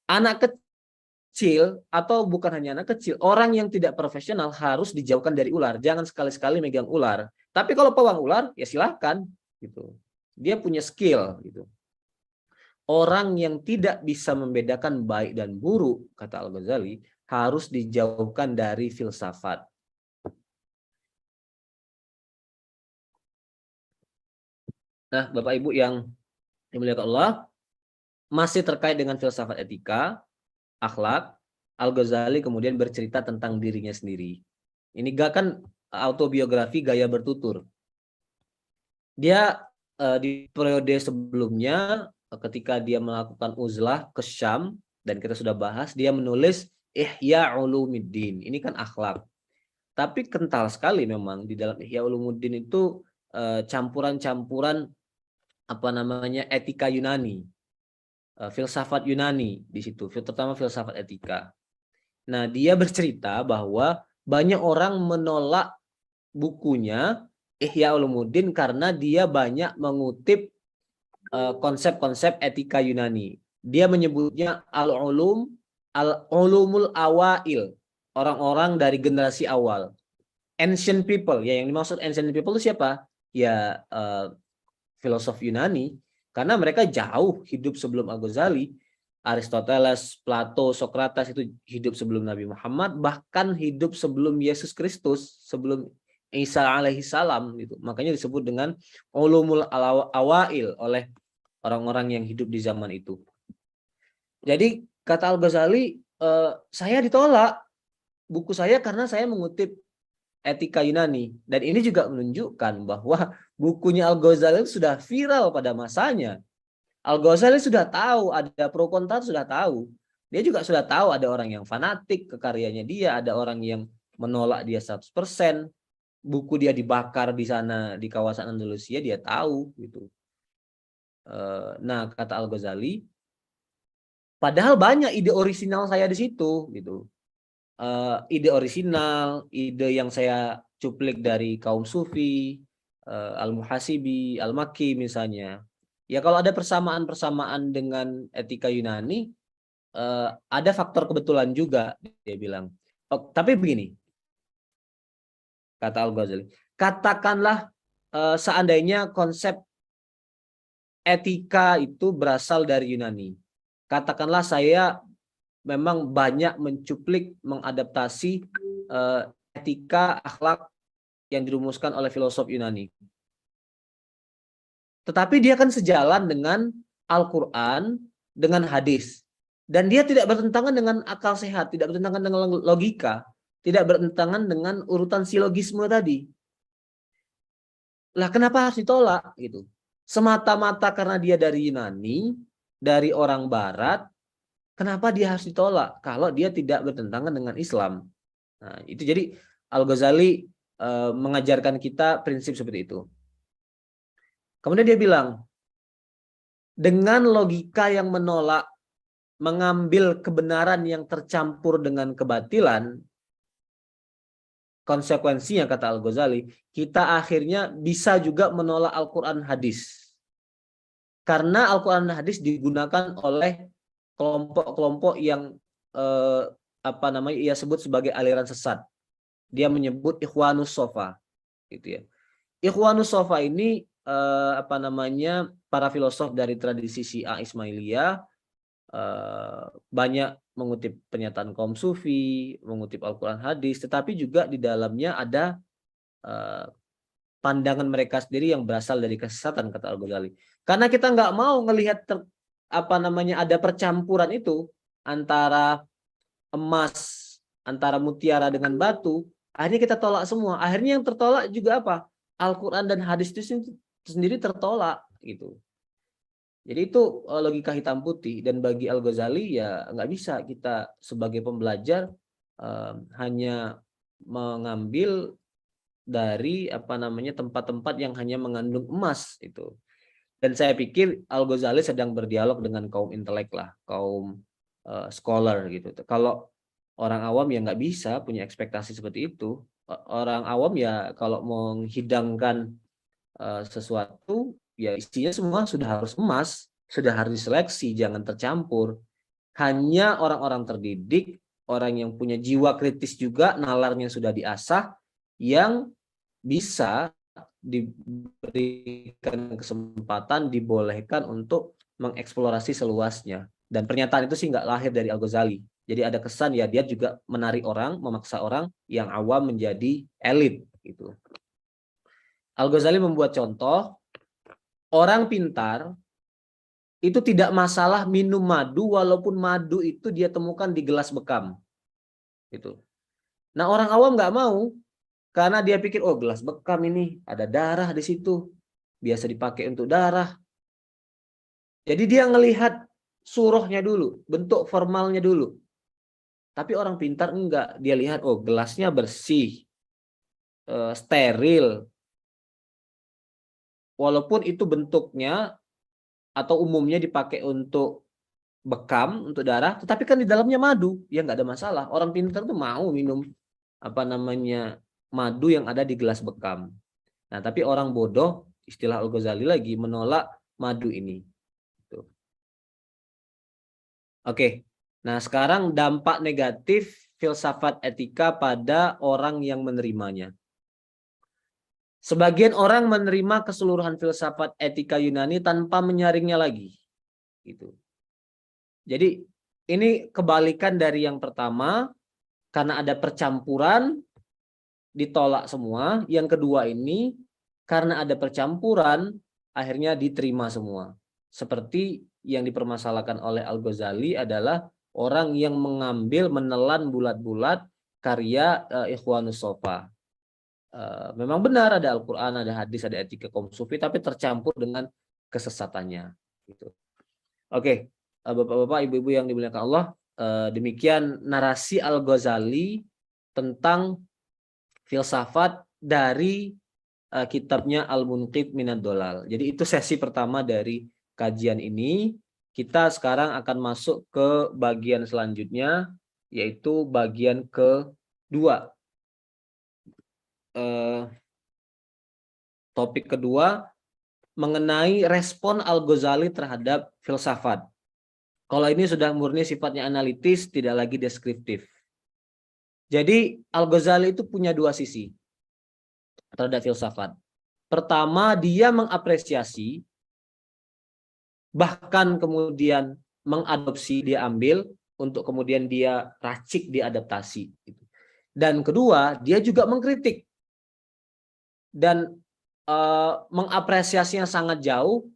Anak kecil atau bukan hanya anak kecil, orang yang tidak profesional harus dijauhkan dari ular. Jangan sekali-sekali megang ular. Tapi kalau pawang ular ya silakan gitu. Dia punya skill gitu. Orang yang tidak bisa membedakan baik dan buruk, kata Al-Ghazali, harus dijauhkan dari filsafat. Nah, Bapak Ibu yang dimuliakan Allah, masih terkait dengan filsafat etika, akhlak, Al-Ghazali kemudian bercerita tentang dirinya sendiri. Ini kan autobiografi gaya bertutur. Dia di periode sebelumnya ketika dia melakukan uzlah ke Syam, dan kita sudah bahas, dia menulis Ihya Ulumuddin. Ini kan akhlak. Tapi kental sekali memang di dalam Ihya Ulumuddin itu campuran-campuran apa namanya etika Yunani, filsafat Yunani di situ, terutama filsafat etika. Nah, dia bercerita bahwa banyak orang menolak bukunya Ihya Ulumuddin karena dia banyak mengutip konsep-konsep etika Yunani. Dia menyebutnya al-ulumul awail, orang-orang dari generasi awal. Ancient people, ya yang dimaksud ancient people itu siapa? Ya filosof Yunani, karena mereka jauh hidup sebelum Al-Ghazali. Aristoteles, Plato, Socrates itu hidup sebelum Nabi Muhammad, bahkan hidup sebelum Yesus Kristus, sebelum Isa alaihi salam gitu. Makanya disebut dengan ulumul awail oleh orang-orang yang hidup di zaman itu. Jadi kata Al-Ghazali, saya ditolak buku saya karena saya mengutip etika Yunani. Dan ini juga menunjukkan bahwa bukunya Al-Ghazali sudah viral pada masanya. Al-Ghazali sudah tahu, ada pro kontra sudah tahu. Dia juga sudah tahu ada orang yang fanatik ke karyanya dia, ada orang yang menolak dia 100%. Buku dia dibakar di sana di kawasan Andalusia, dia tahu gitu. Nah, kata Al-Ghazali, padahal banyak ide orisinal saya di situ gitu. Ide orisinal, ide yang saya cuplik dari kaum Sufi, Al-Muhasibi, Al-Makki misalnya. Ya kalau ada persamaan-persamaan dengan etika Yunani, ada faktor kebetulan juga, dia bilang. Tapi begini, kata Al-Ghazali, katakanlah seandainya konsep etika itu berasal dari Yunani. Katakanlah saya memang banyak mencuplik, mengadaptasi etika, akhlak yang dirumuskan oleh filosof Yunani. Tetapi dia kan sejalan dengan Al-Quran, dengan hadis. Dan dia tidak bertentangan dengan akal sehat, tidak bertentangan dengan logika, tidak bertentangan dengan urutan silogisme tadi. Lah kenapa harus ditolak gitu? Semata-mata karena dia dari Yunani, dari orang Barat, kenapa dia harus ditolak kalau dia tidak bertentangan dengan Islam? Nah, itu jadi Al-Ghazali mengajarkan kita prinsip seperti itu. Kemudian dia bilang, dengan logika yang menolak, mengambil kebenaran yang tercampur dengan kebatilan, konsekuensinya kata Al-Ghazali, kita akhirnya bisa juga menolak Al-Quran hadis. Karena Al-Quran hadis digunakan oleh kelompok-kelompok yang ia sebut sebagai aliran sesat. Dia menyebut Ikhwanus Sofa, gitu ya. Ikhwanus Sofa ini para filosof dari tradisi Syiah Ismailiyah, banyak mengutip pernyataan kaum Sufi, mengutip Al-Quran hadis, tetapi juga di dalamnya ada pandangan mereka sendiri yang berasal dari kesesatan, kata Al-Ghazali. Karena kita nggak mau ngelihat ada percampuran itu antara emas, antara mutiara dengan batu, akhirnya kita tolak semua. Akhirnya yang tertolak juga apa? Al-Quran dan hadis itu sendiri tertolak gitu. Jadi itu logika hitam putih, dan bagi Al-Ghazali ya nggak bisa kita sebagai pembelajar hanya mengambil dari tempat-tempat yang hanya mengandung emas itu. Dan saya pikir Al-Ghazali sedang berdialog dengan kaum intelek lah, kaum scholar gitu. Kalau orang awam ya nggak bisa punya ekspektasi seperti itu. Orang awam ya kalau menghidangkan sesuatu ya isinya semua sudah harus emas, sudah harus diseleksi, jangan tercampur. Hanya orang-orang terdidik, orang yang punya jiwa kritis juga, nalarnya sudah diasah, yang bisa diberikan kesempatan, dibolehkan untuk mengeksplorasi seluasnya. Dan pernyataan itu sih nggak lahir dari Al-Ghazali. Jadi ada kesan ya dia juga menarik orang, memaksa orang yang awam menjadi elit gitu. Al-Ghazali membuat contoh, orang pintar itu tidak masalah minum madu walaupun madu itu dia temukan di gelas bekam. Gitu. Nah, orang awam nggak mau karena dia pikir oh gelas bekam ini ada darah di situ, biasa dipakai untuk darah. Jadi dia ngelihat surahnya dulu, bentuk formalnya dulu. Tapi orang pintar enggak, dia lihat oh gelasnya bersih, steril, walaupun itu bentuknya atau umumnya dipakai untuk bekam, untuk darah, tetapi kan di dalamnya madu, ya nggak ada masalah. Orang pintar tuh mau minum madu yang ada di gelas bekam. Nah, tapi orang bodoh, istilah Al-Ghazali lagi, menolak madu ini. Tuh. Oke, nah sekarang dampak negatif filsafat etika pada orang yang menerimanya. Sebagian orang menerima keseluruhan filsafat etika Yunani tanpa menyaringnya lagi. Gitu. Jadi ini kebalikan dari yang pertama, karena ada percampuran, ditolak semua. Yang kedua ini, karena ada percampuran, akhirnya diterima semua. Seperti yang dipermasalahkan oleh Al-Ghazali adalah orang yang mengambil, menelan bulat-bulat karya Ikhwanus Sofa. Memang benar ada Al-Quran, ada hadis, ada etika kaum sufi, tapi tercampur dengan kesesatannya. Gitu. Oke, Bapak-bapak, ibu-ibu yang dimuliakan Allah, demikian narasi Al-Ghazali tentang filsafat dari kitabnya Al-Munqidh Minad Dhalal. Jadi itu sesi pertama dari kajian ini. Kita sekarang akan masuk ke bagian selanjutnya, yaitu bagian kedua. Topik kedua mengenai respon Al-Ghazali terhadap filsafat. Kalau ini sudah murni sifatnya analitis, tidak lagi deskriptif. Jadi Al-Ghazali itu punya dua sisi terhadap filsafat. Pertama, dia mengapresiasi, bahkan kemudian mengadopsi, dia ambil, untuk kemudian dia racik, diadaptasi. Dan kedua, dia juga mengkritik. Dan mengapresiasinya sangat jauh.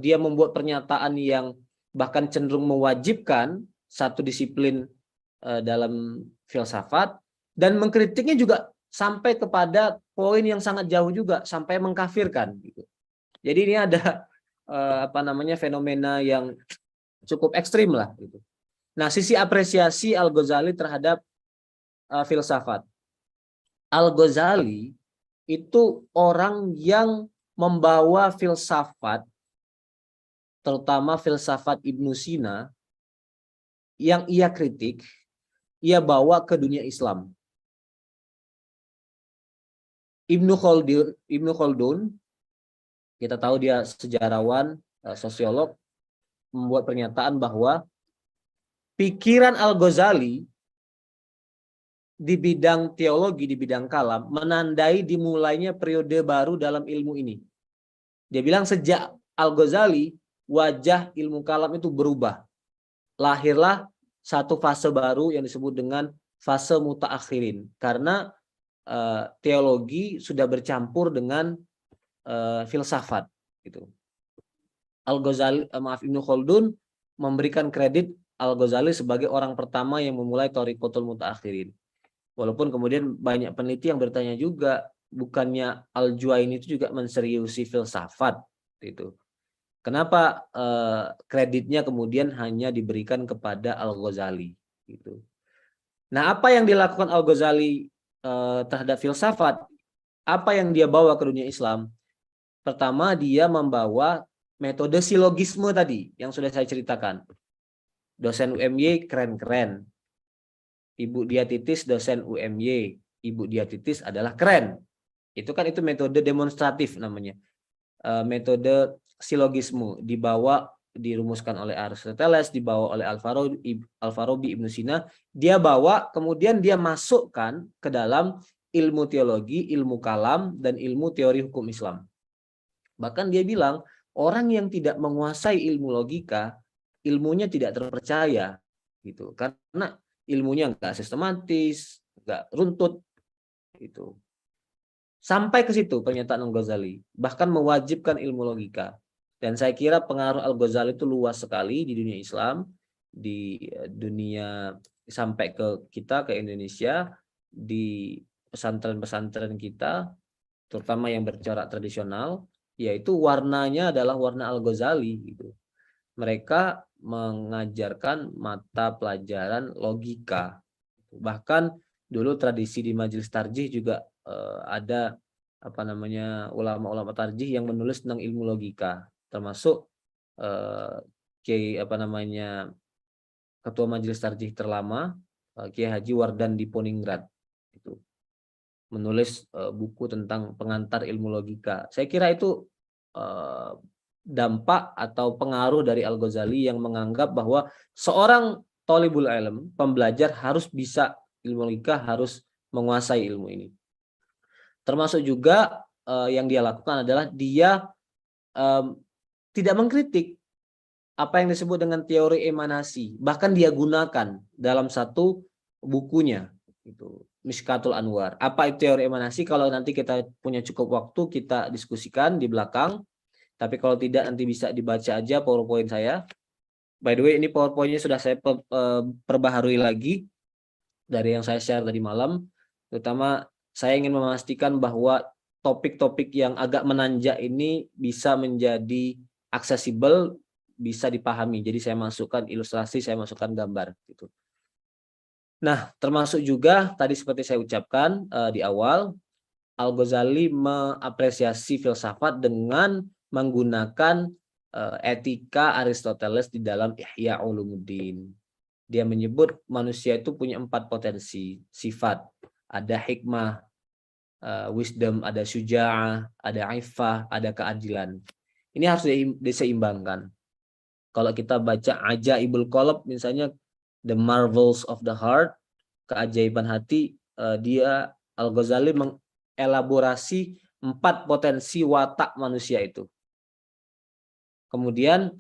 Dia membuat pernyataan yang bahkan cenderung mewajibkan satu disiplin dalam filsafat, dan mengkritiknya juga sampai kepada poin yang sangat jauh juga, sampai mengkafirkan. Gitu. Jadi ini ada fenomena yang cukup ekstrim lah. Gitu. Nah, sisi apresiasi Al-Ghazali terhadap filsafat. Al-Ghazali itu orang yang membawa filsafat, terutama filsafat Ibnu Sina, yang ia kritik, ia bawa ke dunia Islam. Ibnu Khaldun, kita tahu dia sejarawan, sosiolog, membuat pernyataan bahwa pikiran Al-Ghazali di bidang teologi, di bidang kalam, menandai dimulainya periode baru dalam ilmu ini. Dia bilang sejak Al-Ghazali, wajah ilmu kalam itu berubah. Lahirlah satu fase baru yang disebut dengan fase mutaakhirin. Karena teologi sudah bercampur dengan filsafat. Gitu. Al-Ghazali, Ibnu Khaldun memberikan kredit Al-Ghazali sebagai orang pertama yang memulai thariqatul mutaakhirin. Walaupun kemudian banyak peneliti yang bertanya juga, bukannya Al-Juwaini itu juga menseriusi filsafat, itu. Kenapa kreditnya kemudian hanya diberikan kepada Al-Ghazali? Gitu. Nah, apa yang dilakukan Al-Ghazali terhadap filsafat? Apa yang dia bawa ke dunia Islam? Pertama, dia membawa metode silogisme tadi yang sudah saya ceritakan. Dosen UMY keren-keren. Ibu Diatitis dosen UMY, Ibu Diatitis adalah keren. Itu metode demonstratif namanya. Metode silogisme dirumuskan oleh Aristoteles, dibawa oleh Al-Farabi, Ibnu Sina. Dia bawa, kemudian dia masukkan ke dalam ilmu teologi, ilmu kalam, dan ilmu teori hukum Islam. Bahkan dia bilang, orang yang tidak menguasai ilmu logika, ilmunya tidak terpercaya. Gitu. Karena ilmunya nggak sistematis, nggak runtut, itu. Sampai ke situ pernyataan Al-Ghazali, bahkan mewajibkan ilmu logika. Dan saya kira pengaruh Al-Ghazali itu luas sekali di dunia Islam, di dunia sampai ke kita, ke Indonesia, di pesantren-pesantren kita, terutama yang bercorak tradisional, yaitu warnanya adalah warna Al-Ghazali. Gitu. Mereka mengajarkan mata pelajaran logika. Bahkan dulu tradisi di Majelis Tarjih juga ada apa namanya ulama-ulama tarjih yang menulis tentang ilmu logika, termasuk Kiai apa namanya Ketua Majelis Tarjih terlama Kiai Haji Wardan di Poningrat itu menulis buku tentang pengantar ilmu logika. Saya kira itu dampak atau pengaruh dari Al-Ghazali yang menganggap bahwa seorang thalibul ilm, pembelajar harus bisa ilmu logika, harus menguasai ilmu ini. Termasuk juga yang dia lakukan adalah dia tidak mengkritik apa yang disebut dengan teori emanasi, bahkan dia gunakan dalam satu bukunya itu Mishkatul Anwar. Apa itu teori emanasi? Kalau nanti kita punya cukup waktu kita diskusikan di belakang. Tapi kalau tidak nanti bisa dibaca aja PowerPoint saya. By the way ini PowerPoint-nya sudah saya perbaharui lagi dari yang saya share tadi malam. Terutama saya ingin memastikan bahwa topik-topik yang agak menanjak ini bisa menjadi aksesibel, bisa dipahami. Jadi saya masukkan ilustrasi, saya masukkan gambar gitu. Nah, termasuk juga tadi seperti saya ucapkan di awal, Al-Ghazali mengapresiasi filsafat dengan menggunakan etika Aristoteles di dalam Ihya Ulumuddin. Dia menyebut manusia itu punya 4 potensi sifat. Ada hikmah, wisdom, ada syuja'ah, ada iffah, ada keadilan. Ini harus diseimbangkan. Kalau kita baca Ajaibul Qalb misalnya The Marvels of the Heart, keajaiban hati, dia Al-Ghazali mengelaborasi 4 potensi watak manusia itu. Kemudian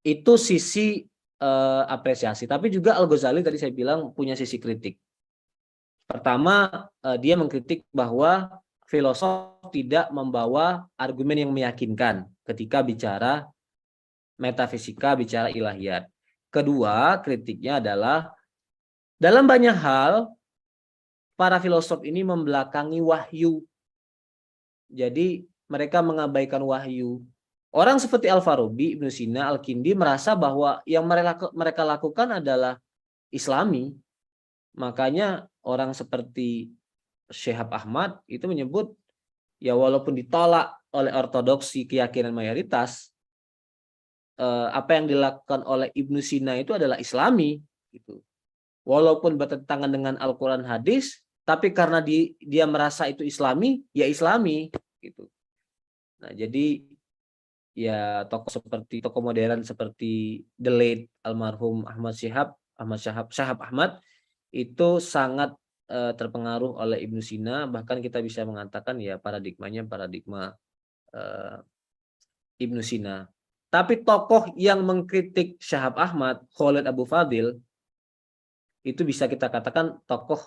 itu sisi apresiasi, tapi juga Al-Ghazali tadi saya bilang punya sisi kritik. Pertama, dia mengkritik bahwa filosof tidak membawa argumen yang meyakinkan ketika bicara metafisika, bicara ilahiyat. Kedua, kritiknya adalah dalam banyak hal para filosof ini membelakangi wahyu. Jadi mereka mengabaikan wahyu. Orang seperti Al-Farabi, Ibnu Sina, Al-Kindi merasa bahwa yang mereka lakukan adalah Islami. Makanya orang seperti Syihab Ahmad itu menyebut ya walaupun ditolak oleh ortodoksi keyakinan mayoritas, apa yang dilakukan oleh Ibnu Sina itu adalah Islami gitu. Walaupun bertentangan dengan Al-Quran hadis, tapi karena dia merasa itu Islami, ya Islami gitu. Nah, jadi ya tokoh modern seperti the late almarhum Syihab Ahmad itu sangat terpengaruh oleh Ibnu Sina, bahkan kita bisa mengatakan ya paradigma Ibnu Sina. Tapi tokoh yang mengkritik Syihab Ahmad, Khalid Abu Fadil, itu bisa kita katakan tokoh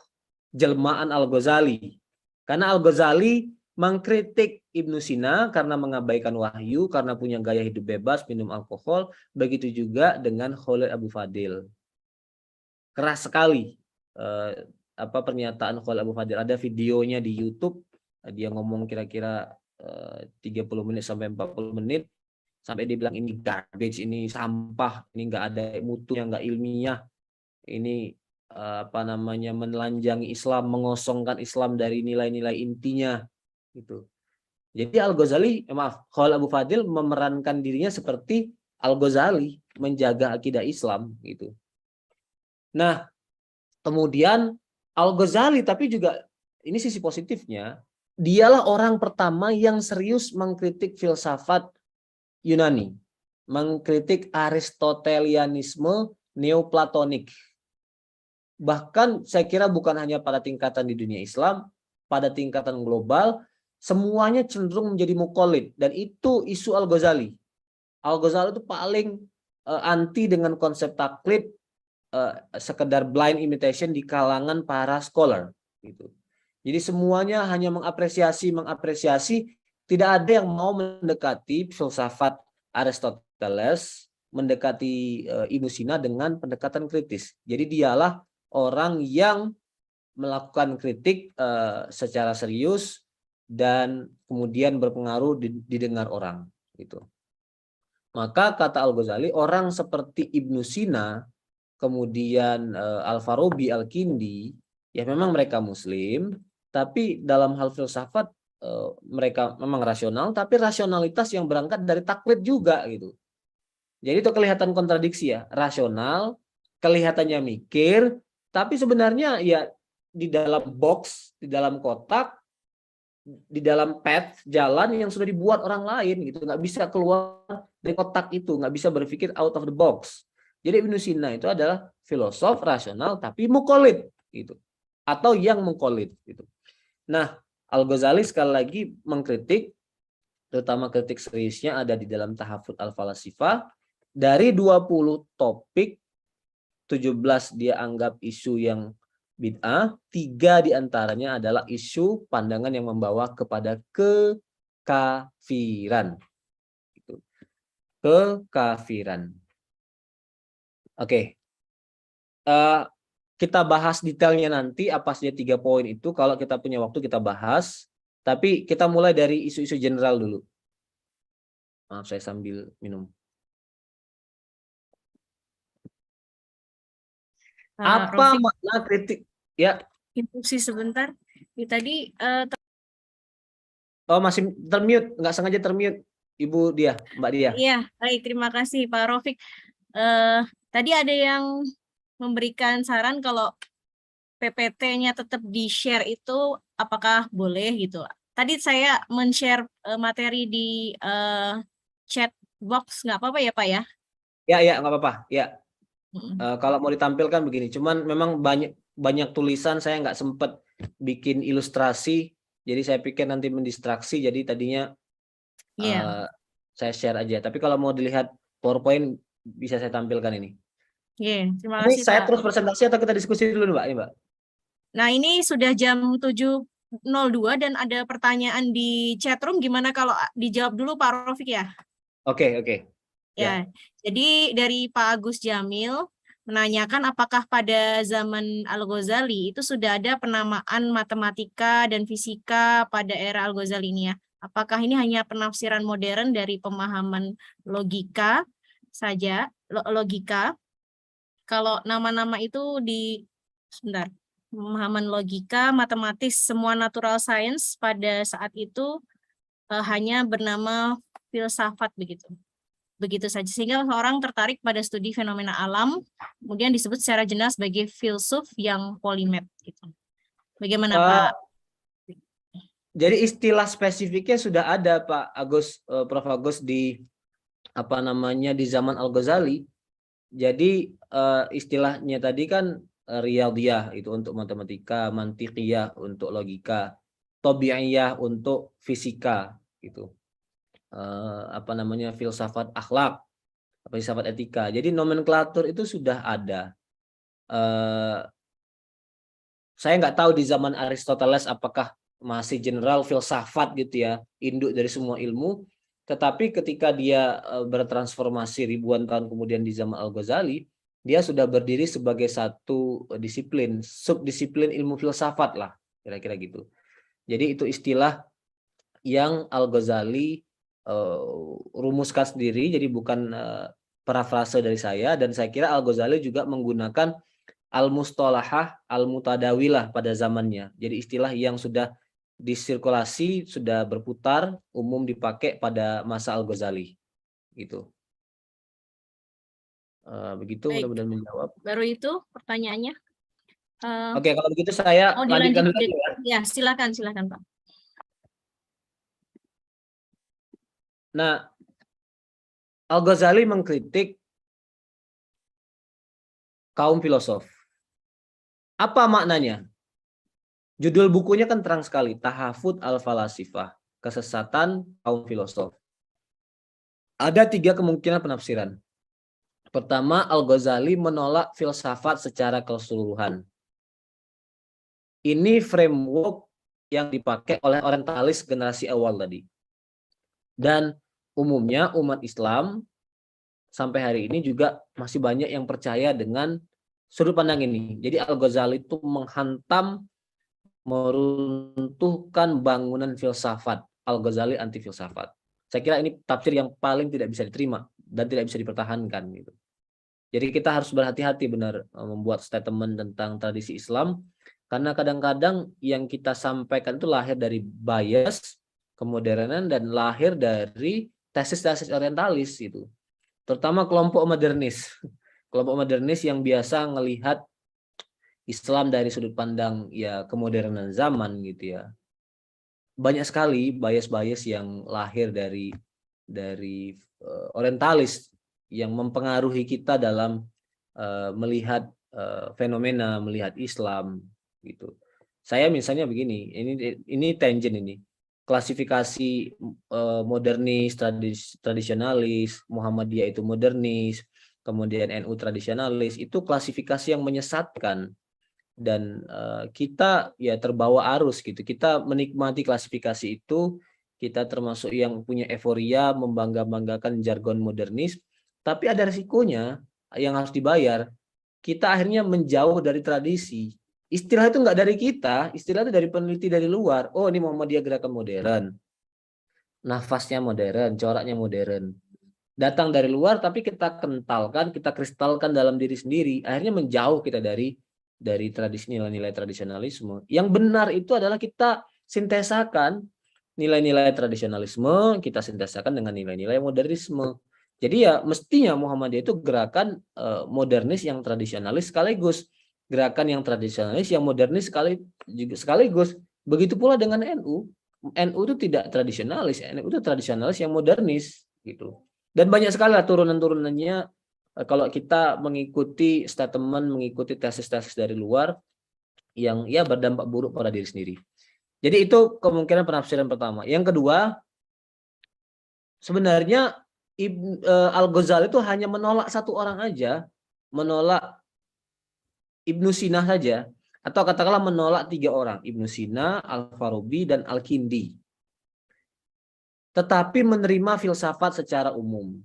jelmaan Al-Ghazali. Karena Al-Ghazali mengkritik Ibnu Sina karena mengabaikan wahyu, karena punya gaya hidup bebas, minum alkohol, begitu juga dengan Khalid Abu Fadil. Keras sekali pernyataan Khalid Abu Fadil. Ada videonya di YouTube, dia ngomong kira-kira 30 menit sampai 40 menit, sampai dia bilang ini garbage, ini sampah, ini nggak ada mutunya, nggak ilmiah, ini menelanjangi Islam, mengosongkan Islam dari nilai-nilai intinya gitu. Jadi Khalid Abu Fadil memerankan dirinya seperti Al-Ghazali menjaga akidah Islam gitu. Nah, kemudian Al-Ghazali tapi juga ini sisi positifnya, dialah orang pertama yang serius mengkritik filsafat Yunani, mengkritik Aristotelianisme neoplatonik. Bahkan saya kira bukan hanya pada tingkatan di dunia Islam, pada tingkatan global, semuanya cenderung menjadi muqallid, dan itu isu Al-Ghazali. Al-Ghazali itu paling anti dengan konsep taklid, sekedar blind imitation di kalangan para scholar gitu. Jadi semuanya hanya mengapresiasi, tidak ada yang mau mendekati filsafat Aristoteles, mendekati Ibnu Sina dengan pendekatan kritis. Jadi dialah orang yang melakukan kritik secara serius dan kemudian berpengaruh didengar orang gitu. Maka kata Al-Ghazali, orang seperti Ibnu Sina, kemudian Al-Farabi, Al-Kindi, ya memang mereka Muslim, tapi dalam hal filsafat mereka memang rasional, tapi rasionalitas yang berangkat dari taklid juga gitu. Jadi itu kelihatan kontradiksi ya, rasional, kelihatannya mikir, tapi sebenarnya ya di dalam box, di dalam kotak, di dalam path jalan yang sudah dibuat orang lain gitu, nggak bisa keluar dari kotak itu, nggak bisa berpikir out of the box. Jadi Ibnu Sina itu adalah filosof rasional tapi muqallid gitu, atau yang mengkolid gitu. Nah, Al-Ghazali sekali lagi mengkritik, terutama kritik seriusnya ada di dalam Tahafut Al-Falasifah. Dari 20 topik, 17 dia anggap isu yang bid'ah, 3 diantaranya adalah isu pandangan yang membawa kepada kekafiran. Kekafiran. Oke. Kita bahas detailnya nanti apa saja 3 poin itu. Kalau kita punya waktu kita bahas. Tapi kita mulai dari isu-isu general dulu. Maaf, saya sambil minum. Apa Rofik, makna kritik? Ya. interupsi sebentar. Tadi Oh, masih termute, nggak sengaja termute, Ibu dia, Mbak dia. iya, baik, terima kasih Pak Rofik. Tadi ada yang memberikan saran kalau PPT-nya tetap di-share itu apakah boleh gitu. Tadi saya men-share materi di chat box, nggak apa-apa ya Pak ya? Ya, nggak apa-apa. Ya, kalau mau ditampilkan begini, cuman memang banyak tulisan, saya nggak sempet bikin ilustrasi, jadi saya pikir nanti mendistraksi, jadi tadinya saya share aja. Tapi kalau mau dilihat PowerPoint bisa saya tampilkan ini. Terima Ini kasih saya Pak. terus presentasi atau kita diskusi dulu Mbak? Ini Mbak. Nah, ini sudah jam 7.02 dan ada pertanyaan di chatroom, gimana kalau dijawab dulu Pak Rofik ya? Oke. Ya, jadi dari Pak Agus Jamil menanyakan apakah pada zaman Al-Ghazali itu sudah ada penamaan matematika dan fisika pada era Al-Ghazali ini ya? Apakah ini hanya penafsiran modern dari pemahaman logika saja, logika? Kalau nama-nama itu sebentar, pemahaman logika, matematis, semua natural science pada saat itu hanya bernama filsafat begitu. Begitu saja, sehingga orang tertarik pada studi fenomena alam, kemudian disebut secara jelas sebagai filsuf yang polimet. Gitu. Bagaimana Pak? Jadi istilah spesifiknya sudah ada Pak Agus, Prof. Agus di di zaman Al-Ghazali. Jadi istilahnya tadi kan riyadhiyah itu untuk matematika, mantiqiyah untuk logika, tabi'iyah untuk fisika gitu. Filsafat akhlak, filsafat etika. Jadi nomenklatur itu sudah ada. Saya nggak tahu di zaman Aristoteles apakah masih general filsafat gitu ya, induk dari semua ilmu. Tetapi ketika dia bertransformasi ribuan tahun kemudian di zaman Al-Ghazali, dia sudah berdiri sebagai satu disiplin, subdisiplin ilmu filsafat lah, kira-kira gitu. Jadi itu istilah yang Al-Ghazali rumuskan sendiri, jadi bukan parafrase dari saya, dan saya kira Al-Ghazali juga menggunakan al-mustalahah, al-mutadawilah pada zamannya. Jadi istilah yang sudah disirkulasi, sudah berputar, umum dipakai pada masa Al-Ghazali. Gitu. Begitu, mudah-mudahan menjawab. Baru itu pertanyaannya. Oke, kalau begitu saya lanjutkan dulu ya. Ya, silakan Pak. Nah, Al-Ghazali mengkritik kaum filosof. Apa maknanya? Judul bukunya kan terang sekali, Tahafut Al-Falasifah, kesesatan kaum filosof. Ada 3 kemungkinan penafsiran. Pertama, Al-Ghazali menolak filsafat secara keseluruhan. Ini framework yang dipakai oleh orientalis generasi awal tadi. Dan umumnya umat Islam sampai hari ini juga masih banyak yang percaya dengan sudut pandang ini. Jadi Al-Ghazali itu menghantam, meruntuhkan bangunan filsafat. Al-Ghazali anti filsafat. Saya kira ini tafsir yang paling tidak bisa diterima dan tidak bisa dipertahankan gitu. Jadi kita harus berhati-hati benar membuat statement tentang tradisi Islam, karena kadang-kadang yang kita sampaikan itu lahir dari bias, kemodernan, dan lahir dari tesis-tesis orientalis gitu. Terutama kelompok modernis. Kelompok modernis yang biasa melihat Islam dari sudut pandang ya kemodernan zaman gitu ya. Banyak sekali bias-bias yang lahir dari orientalis yang mempengaruhi kita dalam melihat fenomena, melihat Islam gitu. Saya misalnya begini, ini tangent ini. Klasifikasi modernis, tradisionalis, Muhammadiyah itu modernis, kemudian NU tradisionalis, itu klasifikasi yang menyesatkan dan kita ya terbawa arus gitu. Kita menikmati klasifikasi itu, kita termasuk yang punya euforia membangga-banggakan jargon modernis, tapi ada resikonya yang harus dibayar. Kita akhirnya menjauh dari tradisi. Istilah itu nggak dari kita, istilah itu dari peneliti dari luar. Oh, ini Muhammadiyah gerakan modern. Nafasnya modern, coraknya modern. Datang dari luar tapi kita kentalkan, kita kristalkan dalam diri sendiri. Akhirnya menjauh kita dari tradisi nilai-nilai tradisionalisme. Yang benar itu adalah kita sintesakan nilai-nilai tradisionalisme, kita sintesakan dengan nilai-nilai modernisme. Jadi ya mestinya Muhammadiyah itu gerakan modernis yang tradisionalis sekaligus, gerakan yang tradisionalis yang modernis sekaligus. Begitu pula dengan NU. NU itu tidak tradisionalis, NU itu tradisionalis yang modernis gitu. Dan banyak sekali lah turunan-turunannya kalau kita mengikuti statement, mengikuti tesis-tesis dari luar yang ya berdampak buruk pada diri sendiri. Jadi itu kemungkinan penafsiran pertama. Yang kedua, sebenarnya Al-Ghazali itu hanya menolak satu orang aja, menolak Ibnu Sina saja, atau katakanlah menolak 3 orang, Ibnu Sina, Al-Farabi, dan Al-Kindi. Tetapi menerima filsafat secara umum.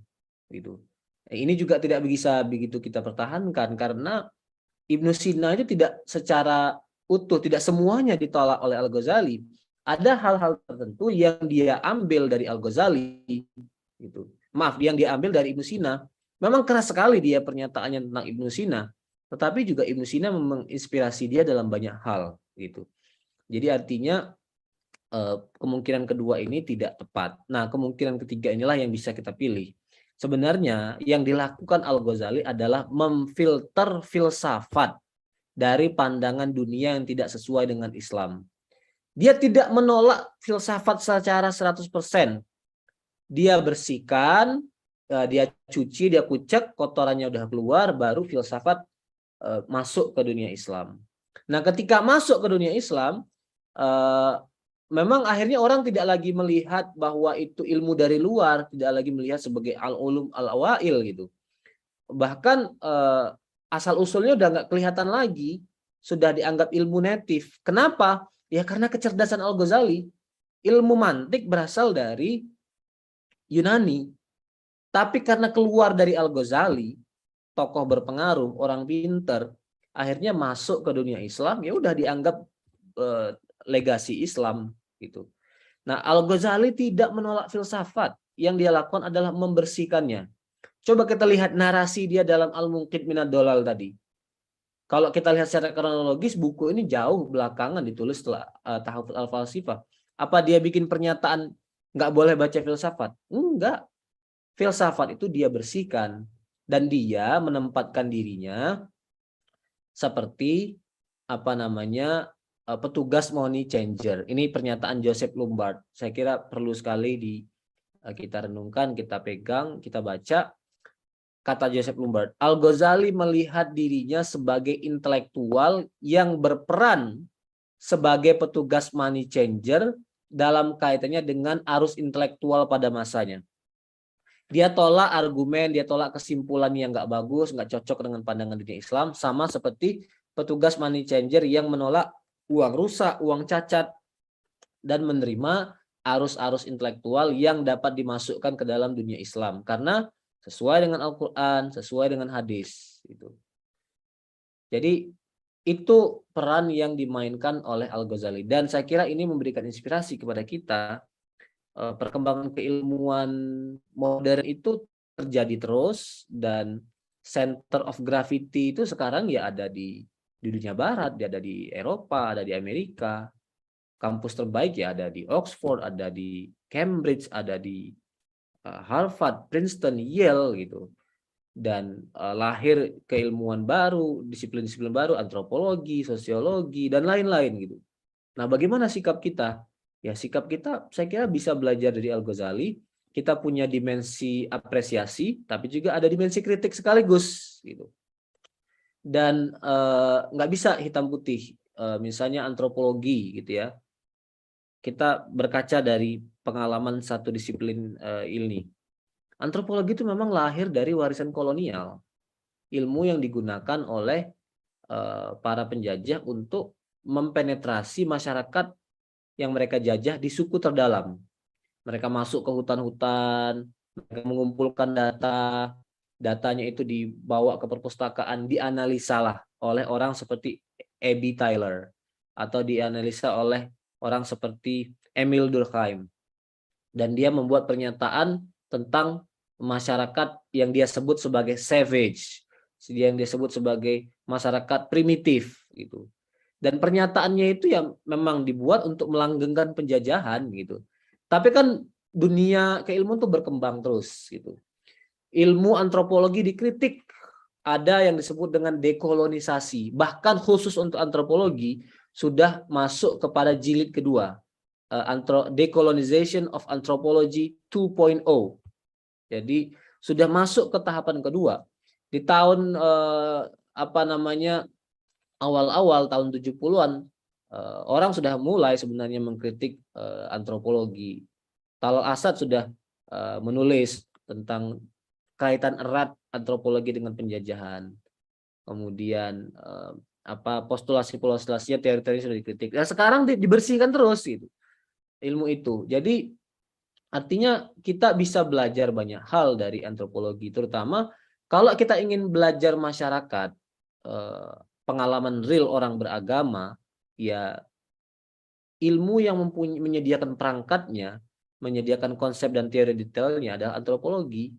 Gitu. Ini juga tidak bisa begitu kita pertahankan, karena Ibnu Sina itu tidak secara utuh, tidak semuanya ditolak oleh Al-Ghazali. Ada hal-hal tertentu yang dia ambil dari Al-Ghazali. Gitu. Maaf, yang dia ambil dari Ibnu Sina. Memang keras sekali dia pernyataannya tentang Ibnu Sina, tetapi juga Ibnu Sina menginspirasi dia dalam banyak hal. Gitu. Jadi artinya kemungkinan kedua ini tidak tepat. Nah, kemungkinan ketiga inilah yang bisa kita pilih. Sebenarnya yang dilakukan Al-Ghazali adalah memfilter filsafat dari pandangan dunia yang tidak sesuai dengan Islam. Dia tidak menolak filsafat secara 100%. Dia bersihkan, dia cuci, dia kucek, kotorannya udah keluar, baru filsafat masuk ke dunia Islam. Nah, ketika masuk ke dunia Islam, memang akhirnya orang tidak lagi melihat bahwa itu ilmu dari luar, tidak lagi melihat sebagai al-ulum al-awail gitu. Bahkan asal usulnya udah nggak kelihatan lagi, sudah dianggap ilmu native. Kenapa? Ya karena kecerdasan Al-Ghazali. Ilmu mantik berasal dari Yunani. Tapi karena keluar dari Al-Ghazali, tokoh berpengaruh, orang pinter, akhirnya masuk ke dunia Islam, ya udah dianggap legasi Islam gitu. Nah, Al-Ghazali tidak menolak filsafat, yang dia lakukan adalah membersihkannya. Coba kita lihat narasi dia dalam Al-Munqidh Minad Dhalal tadi. Kalau kita lihat secara kronologis, buku ini jauh belakangan ditulis setelah Tahafudz Al-Falsifah. Apa dia bikin pernyataan nggak boleh baca filsafat? Enggak. Filsafat itu dia bersihkan dan dia menempatkan dirinya seperti petugas money changer. Ini pernyataan Joseph Lombard. Saya kira perlu sekali kita renungkan, kita pegang, kita baca. Kata Joseph Lombard, Al-Ghazali melihat dirinya sebagai intelektual yang berperan sebagai petugas money changer dalam kaitannya dengan arus intelektual pada masanya. Dia tolak argumen, dia tolak kesimpulan yang nggak bagus, nggak cocok dengan pandangan dunia Islam, sama seperti petugas money changer yang menolak uang rusak, uang cacat, dan menerima arus-arus intelektual yang dapat dimasukkan ke dalam dunia Islam. Karena sesuai dengan Al-Quran, sesuai dengan hadis. Gitu. Jadi itu peran yang dimainkan oleh Al-Ghazali. Dan saya kira ini memberikan inspirasi kepada kita. Perkembangan keilmuan modern itu terjadi terus, dan center of gravity itu sekarang ya ada di dunia barat, dia ada di Eropa, ada di Amerika. Kampus terbaik ya ada di Oxford, ada di Cambridge, ada di Harvard, Princeton, Yale gitu. Dan lahir keilmuan baru, disiplin-disiplin baru, antropologi, sosiologi, dan lain-lain gitu. Nah, bagaimana sikap kita? Ya, sikap kita saya kira bisa belajar dari Al-Ghazali. Kita punya dimensi apresiasi, tapi juga ada dimensi kritik sekaligus gitu. Dan nggak bisa hitam putih. Misalnya antropologi gitu ya. Kita berkaca dari pengalaman satu disiplin ini. Antropologi itu memang lahir dari warisan kolonial. Ilmu yang digunakan oleh para penjajah untuk mempenetrasi masyarakat yang mereka jajah di suku terdalam. Mereka masuk ke hutan-hutan, mereka mengumpulkan data, datanya itu dibawa ke perpustakaan, dianalisalah oleh orang seperti Abby Tyler, atau dianalisa oleh orang seperti Emil Durkheim. Dan dia membuat pernyataan tentang masyarakat yang dia sebut sebagai savage, yang dia sebut sebagai masyarakat primitif gitu. Dan pernyataannya itu ya memang dibuat untuk melanggengkan penjajahan gitu. Tapi kan dunia keilmuan tuh berkembang terus gitu. Ilmu antropologi dikritik, ada yang disebut dengan dekolonisasi. Bahkan khusus untuk antropologi sudah masuk kepada jilid kedua, Decolonization of Anthropology 2.0. Jadi sudah masuk ke tahapan kedua. Di tahun awal-awal tahun 70-an, orang sudah mulai sebenarnya mengkritik antropologi. Talal Asad sudah menulis tentang kaitan erat antropologi dengan penjajahan. Kemudian postulasi-postulasinya, teori-teori sudah dikritik. Dan sekarang dibersihkan terus gitu ilmu itu. Jadi artinya kita bisa belajar banyak hal dari antropologi, terutama kalau kita ingin belajar masyarakat, pengalaman real orang beragama, ya ilmu yang menyediakan perangkatnya, menyediakan konsep dan teori detailnya adalah antropologi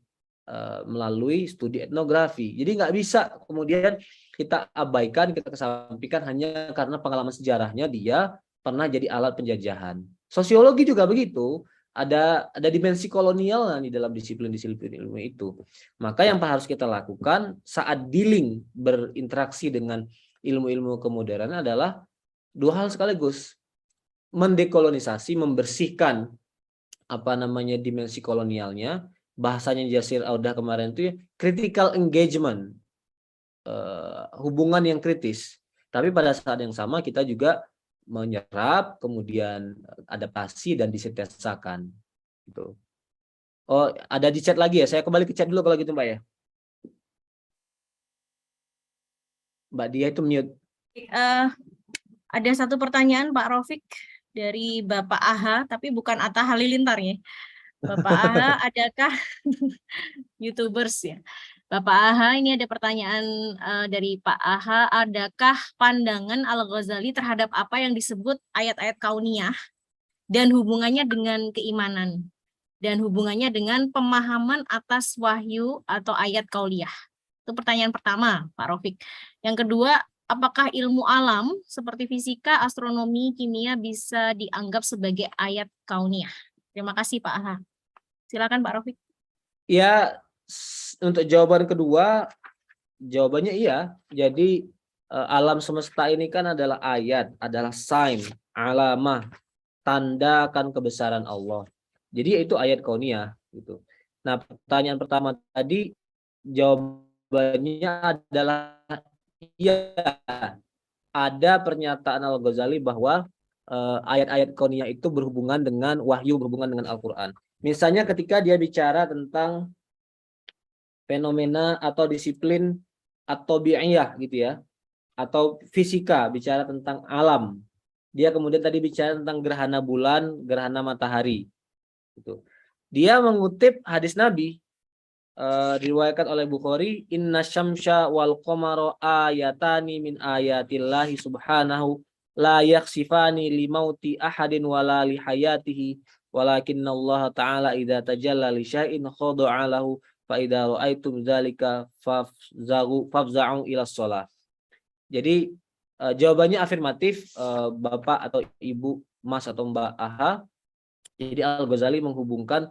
melalui studi etnografi. Jadi nggak bisa kemudian kita abaikan, kita kesampingkan hanya karena pengalaman sejarahnya dia pernah jadi alat penjajahan. Sosiologi juga begitu. Ada dimensi kolonial di dalam disiplin-disiplin ilmu itu. Maka yang harus kita lakukan saat dealing berinteraksi dengan ilmu-ilmu kemodernan adalah dua hal sekaligus. Mendekolonisasi, membersihkan dimensi kolonialnya. Bahasanya Jasir Audah kemarin itu ya, critical engagement, hubungan yang kritis. Tapi pada saat yang sama kita juga menyerap, kemudian adaptasi dan disetiasakan gitu. Oh, ada di chat lagi ya, saya kembali ke chat dulu kalau gitu Mbak ya. Mbak Dia itu mute. Ada satu pertanyaan Pak Rofik dari Bapak Aha, tapi bukan Atta Halilintar ya. Bapak Aha, adakah YouTubers ya? Bapak Aha, ini ada pertanyaan dari Pak Aha, adakah pandangan Al-Ghazali terhadap apa yang disebut ayat-ayat kauniyah dan hubungannya dengan keimanan dan hubungannya dengan pemahaman atas wahyu atau ayat kauliyah? Itu pertanyaan pertama, Pak Rofik. Yang kedua, apakah ilmu alam seperti fisika, astronomi, kimia bisa dianggap sebagai ayat kauniyah? Terima kasih Pak Aha. Silakan Pak Rofik. Ya, untuk jawaban kedua, jawabannya iya. Jadi alam semesta ini kan adalah ayat, adalah sign, alamah, tanda akan kebesaran Allah. Jadi itu ayat kauniyah gitu. Nah, pertanyaan pertama tadi jawabannya adalah iya. Ada pernyataan Al-Ghazali bahwa ayat-ayat kauniyah itu berhubungan dengan wahyu, berhubungan dengan Al-Qur'an. Misalnya ketika dia bicara tentang fenomena atau disiplin atau bi'iyah gitu ya, atau fisika, bicara tentang alam. Dia kemudian tadi bicara tentang gerhana bulan, gerhana matahari gitu. Dia mengutip hadis Nabi diriwayatkan oleh Bukhari, inna syamsa wal qamara ayatani min ayatillahi subhanahu la yakhsifani li mauti ahadin wala li hayatihi walakinnallaha ta'ala idza tajalla li syai'in khada'a lahu fa idza ra'aitum dzalika fafza'u ila shalah. Jadi jawabannya afirmatif, Bapak atau Ibu, Mas atau Mbak Aha. Jadi Al-Ghazali menghubungkan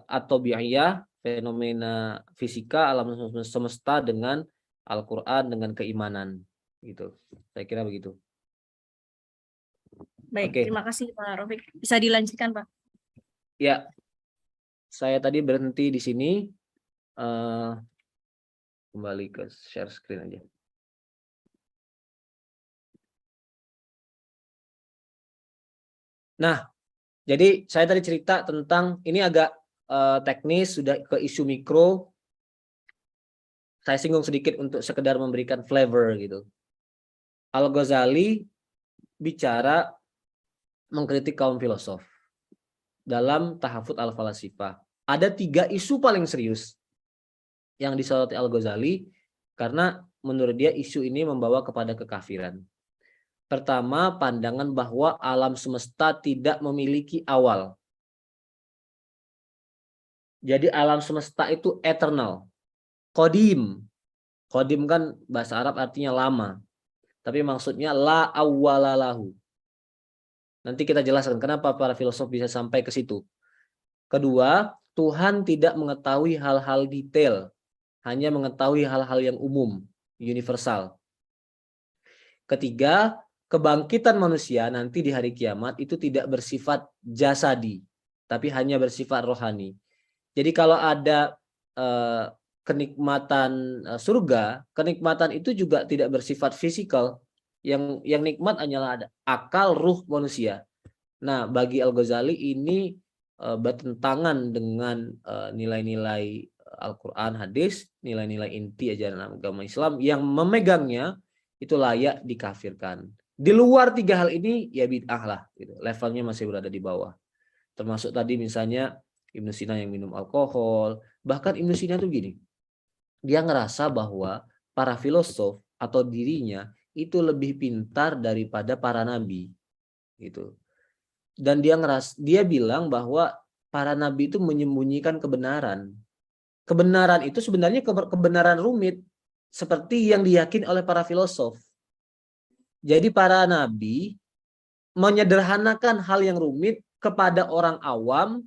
atau bi'iyah, fenomena fisika alam semesta dengan Al-Qur'an, dengan keimanan gitu. Saya kira begitu. Baik, Oke. terima kasih Pak Rafiq. Bisa dilanjutkan, Pak. Ya, saya tadi berhenti di sini. Kembali ke share screen aja. Nah, jadi saya tadi cerita tentang ini agak teknis, sudah ke isu mikro. Saya singgung sedikit untuk sekedar memberikan flavor gitu. Al-Ghazali bicara mengkritik kaum filosof dalam Tahafut al-Falasifah. Ada 3 isu paling serius yang disoroti Al-Ghazali karena menurut dia isu ini membawa kepada kekafiran. Pertama, pandangan bahwa alam semesta tidak memiliki awal. Jadi alam semesta itu eternal. Qadim. Qadim kan bahasa Arab artinya lama. Tapi maksudnya la awwalalahu. Nanti kita jelaskan kenapa para filosof bisa sampai ke situ. Kedua, Tuhan tidak mengetahui hal-hal detail. Hanya mengetahui hal-hal yang umum, universal. Ketiga, kebangkitan manusia nanti di hari kiamat itu tidak bersifat jasadi, tapi hanya bersifat rohani. Jadi kalau ada kenikmatan surga, kenikmatan itu juga tidak bersifat fisikal. Yang nikmat hanyalah ada akal ruh manusia. Nah, bagi Al-Ghazali ini bertentangan dengan nilai-nilai Al-Quran, hadis, nilai-nilai inti ajaran agama Islam yang memegangnya itu layak dikafirkan. Di luar 3 hal ini ya bid'ah lah, gitu. Levelnya masih berada di bawah. Termasuk tadi misalnya Ibnu Sina yang minum alkohol. Bahkan Ibnu Sina tuh gini, dia ngerasa bahwa para filosof atau dirinya itu lebih pintar daripada para nabi, gitu. Dan dia bilang bahwa para nabi itu menyembunyikan kebenaran. Kebenaran itu sebenarnya kebenaran rumit seperti yang diyakini oleh para filosof. Jadi para nabi menyederhanakan hal yang rumit kepada orang awam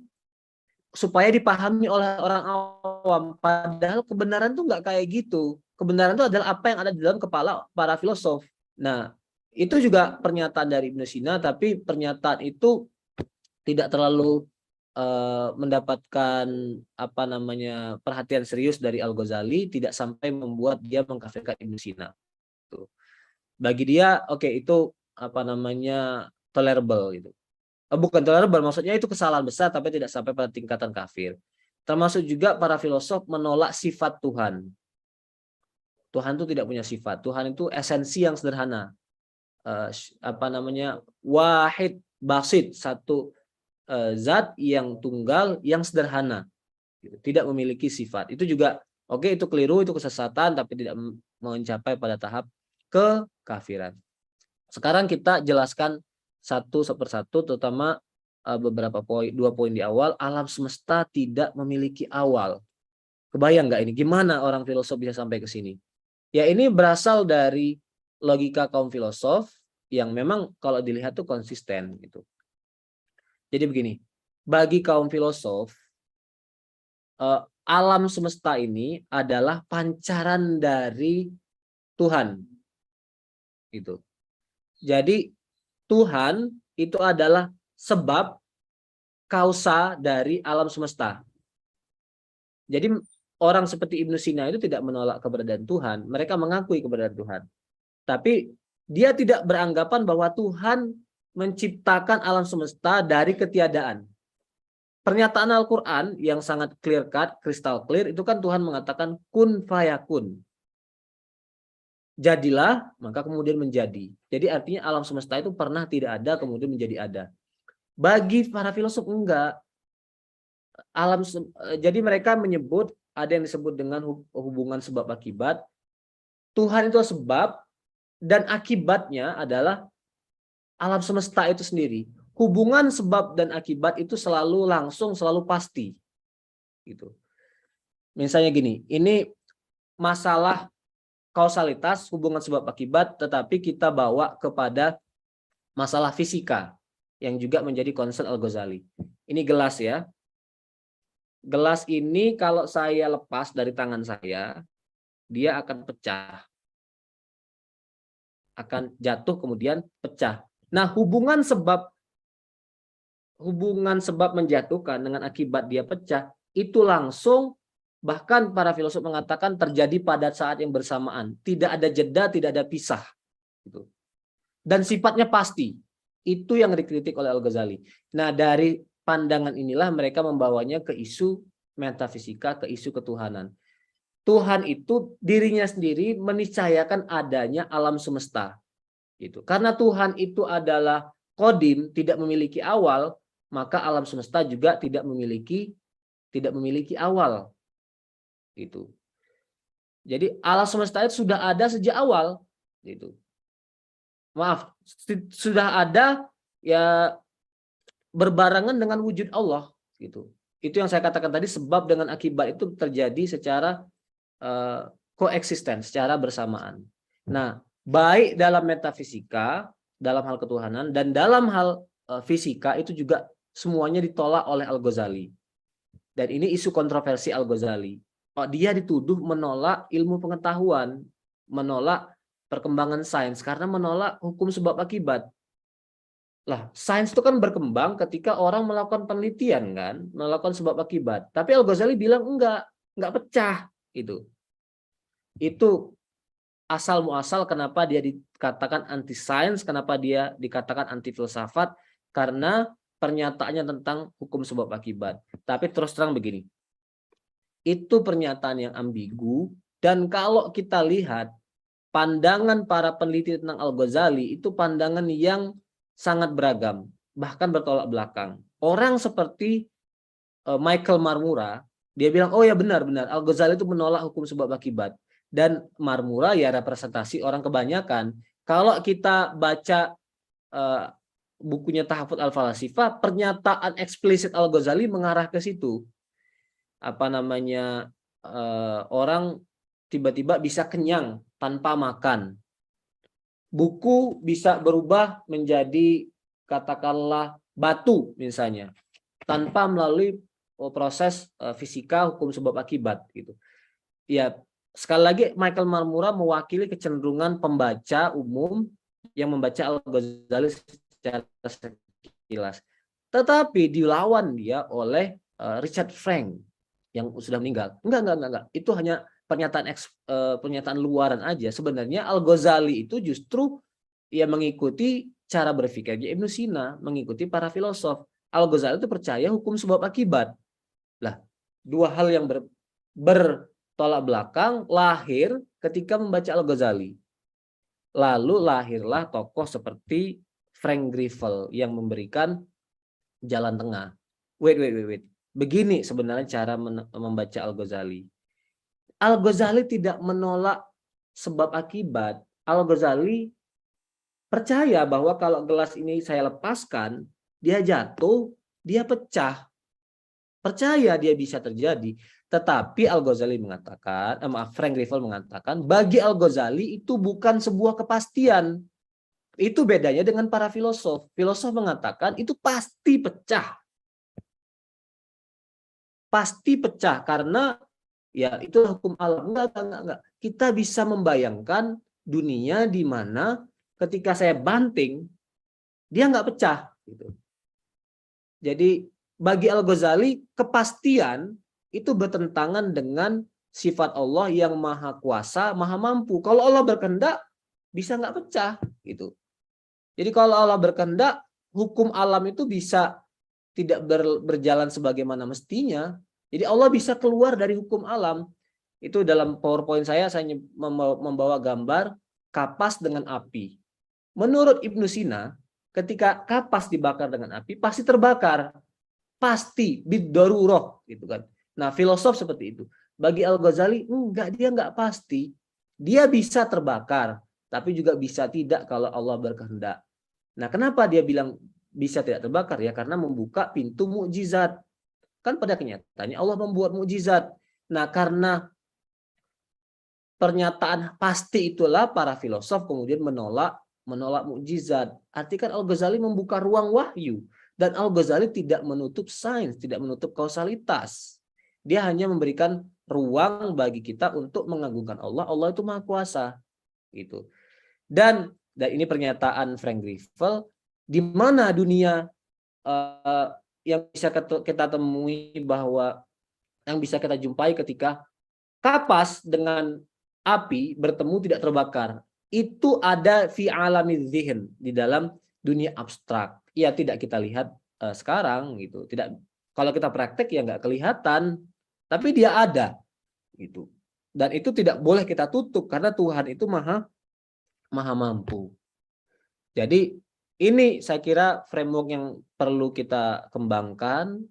supaya dipahami oleh orang awam. Padahal kebenaran itu nggak kayak gitu. Kebenaran itu adalah apa yang ada di dalam kepala para filosof. Nah, itu juga pernyataan dari Ibnu Sina, tapi pernyataan itu tidak terlalu mendapatkan perhatian serius dari Al-Ghazali, tidak sampai membuat dia mengkafirkan Ibnu Sina. Bagi dia, oke, itu tolerable gitu. Bukan tolerable, maksudnya itu kesalahan besar tapi tidak sampai pada tingkatan kafir. Termasuk juga para filosof menolak sifat Tuhan. Tuhan itu tidak punya sifat. Tuhan itu esensi yang sederhana. Wahid basit, satu zat yang tunggal yang sederhana, tidak memiliki sifat. Itu juga itu keliru, itu kesesatan, tapi tidak mencapai pada tahap kekafiran. Sekarang kita jelaskan satu persatu, terutama beberapa poin, 2 poin di awal. Alam semesta tidak memiliki awal. Kebayang nggak ini? Gimana orang filosof bisa sampai ke sini? Ya, ini berasal dari logika kaum filosof yang memang kalau dilihat tuh konsisten gitu. Jadi begini, bagi kaum filosof, alam semesta ini adalah pancaran dari Tuhan. Gitu. Jadi Tuhan itu adalah sebab kausa dari alam semesta. Jadi orang seperti Ibnu Sina itu tidak menolak keberadaan Tuhan, mereka mengakui keberadaan Tuhan. Tapi dia tidak beranggapan bahwa Tuhan menciptakan alam semesta dari ketiadaan. Pernyataan Al-Quran yang sangat clear cut, crystal clear, itu kan Tuhan mengatakan kun fayakun. Jadilah, maka kemudian menjadi. Jadi artinya alam semesta itu pernah tidak ada, kemudian menjadi ada. Bagi para filosof enggak. Jadi mereka menyebut, ada yang disebut dengan hubungan sebab akibat. Tuhan itu sebab, dan akibatnya adalah alam semesta itu sendiri. Hubungan sebab dan akibat itu selalu langsung, selalu pasti. Gitu. Misalnya gini, ini masalah kausalitas, hubungan sebab akibat, tetapi kita bawa kepada masalah fisika yang juga menjadi concern Al-Ghazali. Ini gelas ya. Gelas ini kalau saya lepas dari tangan saya, dia akan pecah. Akan jatuh kemudian pecah. Nah, hubungan sebab menjatuhkan dengan akibat dia pecah itu langsung, bahkan para filosof mengatakan terjadi pada saat yang bersamaan, tidak ada jeda, tidak ada pisah gitu. Dan sifatnya pasti. Itu yang dikritik oleh Al-Ghazali. Nah, dari pandangan inilah mereka membawanya ke isu metafisika, ke isu ketuhanan. Tuhan itu dirinya sendiri meniscayakan adanya alam semesta. Gitu. Karena Tuhan itu adalah qadim, tidak memiliki awal, maka alam semesta juga tidak memiliki awal. Gitu. Jadi alam semesta itu sudah ada sejak awal. Gitu. Maaf, sudah ada ya berbarengan dengan wujud Allah. Gitu. Itu yang saya katakan tadi, sebab dengan akibat itu terjadi secara koeksisten, secara bersamaan. Nah, baik dalam metafisika, dalam hal ketuhanan, dan dalam hal fisika itu juga semuanya ditolak oleh Al-Ghazali. Dan ini isu kontroversi Al-Ghazali. Dia dituduh menolak ilmu pengetahuan, menolak perkembangan sains, karena menolak hukum sebab akibat. Lah, sains itu kan berkembang ketika orang melakukan penelitian kan, melakukan sebab akibat. Tapi Al-Ghazali bilang enggak pecah itu. Itu asal muasal kenapa dia dikatakan anti sains, kenapa dia dikatakan anti filsafat, karena pernyataannya tentang hukum sebab akibat. Tapi terus terang begini, itu pernyataan yang ambigu, dan kalau kita lihat pandangan para peneliti tentang Al-Ghazali itu pandangan yang sangat beragam, bahkan bertolak belakang. Orang seperti Michael Marmura, dia bilang, oh ya benar-benar Al-Ghazali itu menolak hukum sebab akibat. Dan Marmura ya representasi orang kebanyakan. Kalau kita baca bukunya Tahafut Al-Falasifah, pernyataan eksplisit Al-Ghazali mengarah ke situ. Apa namanya, orang tiba-tiba bisa kenyang tanpa makan. Buku bisa berubah menjadi katakanlah batu misalnya, tanpa melalui proses fisika hukum sebab akibat gitu. Ya, sekali lagi Michael Marmura mewakili kecenderungan pembaca umum yang membaca Al-Ghazali secara sekilas. Tetapi dilawan dia oleh Richard Frank yang sudah meninggal. Enggak. Itu hanya pernyataan luaran aja. Sebenarnya Al-Ghazali itu justru ya mengikuti cara berpikirnya Ibnu Sina, mengikuti para filosof. Al-Ghazali itu percaya hukum sebab akibat. Lah, dua hal yang bertolak belakang lahir ketika membaca Al-Ghazali. Lalu lahirlah tokoh seperti Frank Grifel yang memberikan jalan tengah. Wait. Begini sebenarnya cara membaca Al-Ghazali. Al-Ghazali tidak menolak sebab akibat. Al-Ghazali percaya bahwa kalau gelas ini saya lepaskan, dia jatuh, dia pecah. Percaya dia bisa terjadi. Tetapi Al-Ghazali mengatakan, Frank Grifel mengatakan, bagi Al-Ghazali itu bukan sebuah kepastian. Itu bedanya dengan para filosof. Filosof mengatakan itu pasti pecah. Pasti pecah karena ya itu hukum alam. Enggak. Kita bisa membayangkan dunia di mana ketika saya banting, dia nggak pecah. Gitu. Jadi bagi Al-Ghazali kepastian itu bertentangan dengan sifat Allah yang maha kuasa, maha mampu. Kalau Allah berkehendak bisa nggak pecah. Gitu. Jadi kalau Allah berkehendak, hukum alam itu bisa tidak berjalan sebagaimana mestinya. Jadi Allah bisa keluar dari hukum alam. Itu dalam PowerPoint saya membawa gambar kapas dengan api. Menurut Ibnu Sina, ketika kapas dibakar dengan api pasti terbakar. Pasti bid-darurah gitu kan. Nah, filosof seperti itu. Bagi Al-Ghazali dia enggak pasti. Dia bisa terbakar, tapi juga bisa tidak kalau Allah berkehendak. Nah, kenapa dia bilang bisa tidak terbakar? Ya karena membuka pintu mukjizat. Kan pada kenyataannya Allah membuat mukjizat. Nah, karena pernyataan pasti itulah para filosof kemudian menolak mukjizat. Artinya kan Al-Ghazali membuka ruang wahyu, dan Al-Ghazali tidak menutup sains, tidak menutup kausalitas. Dia hanya memberikan ruang bagi kita untuk mengagungkan Allah. Allah itu Maha Kuasa, gitu. Dan ini pernyataan Frank Grifel, di mana dunia yang bisa kita temui, bahwa yang bisa kita jumpai ketika kapas dengan api bertemu tidak terbakar, itu ada fi alami dzihn, di dalam dunia abstrak. Ya tidak kita lihat sekarang gitu. Tidak, kalau kita praktek ya nggak kelihatan, tapi dia ada gitu. Dan itu tidak boleh kita tutup karena Tuhan itu maha mampu. Jadi ini saya kira framework yang perlu kita kembangkan,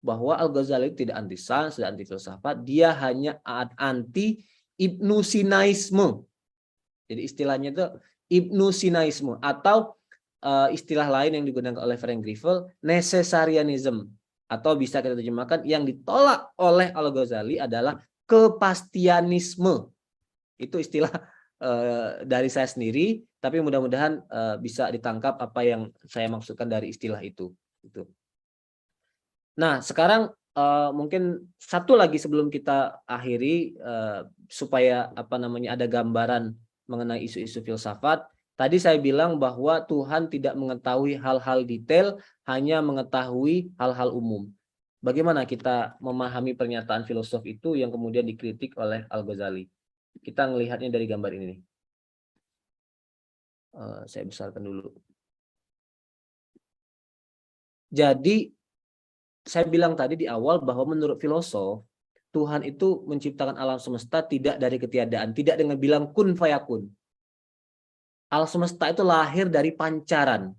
bahwa Al-Ghazali tidak anti sains, tidak anti filsafat, dia hanya anti Ibnu Sinaisme. Jadi istilahnya itu Ibnu Sinaisme, atau istilah lain yang digunakan oleh Frank Grifel, necessarianism, atau bisa kita terjemahkan yang ditolak oleh Al-Ghazali adalah kepastianisme. Itu istilah dari saya sendiri, tapi mudah-mudahan bisa ditangkap apa yang saya maksudkan dari istilah itu. Nah, sekarang mungkin satu lagi sebelum kita akhiri, supaya ada gambaran mengenai isu-isu filsafat. Tadi saya bilang bahwa Tuhan tidak mengetahui hal-hal detail, hanya mengetahui hal-hal umum. Bagaimana kita memahami pernyataan filosof itu yang kemudian dikritik oleh Al-Ghazali? Kita melihatnya dari gambar ini nih. Saya besarkan dulu. Jadi saya bilang tadi di awal bahwa menurut filosof, Tuhan itu menciptakan alam semesta tidak dari ketiadaan, tidak dengan bilang kun fayakun. Alam semesta itu lahir dari pancaran.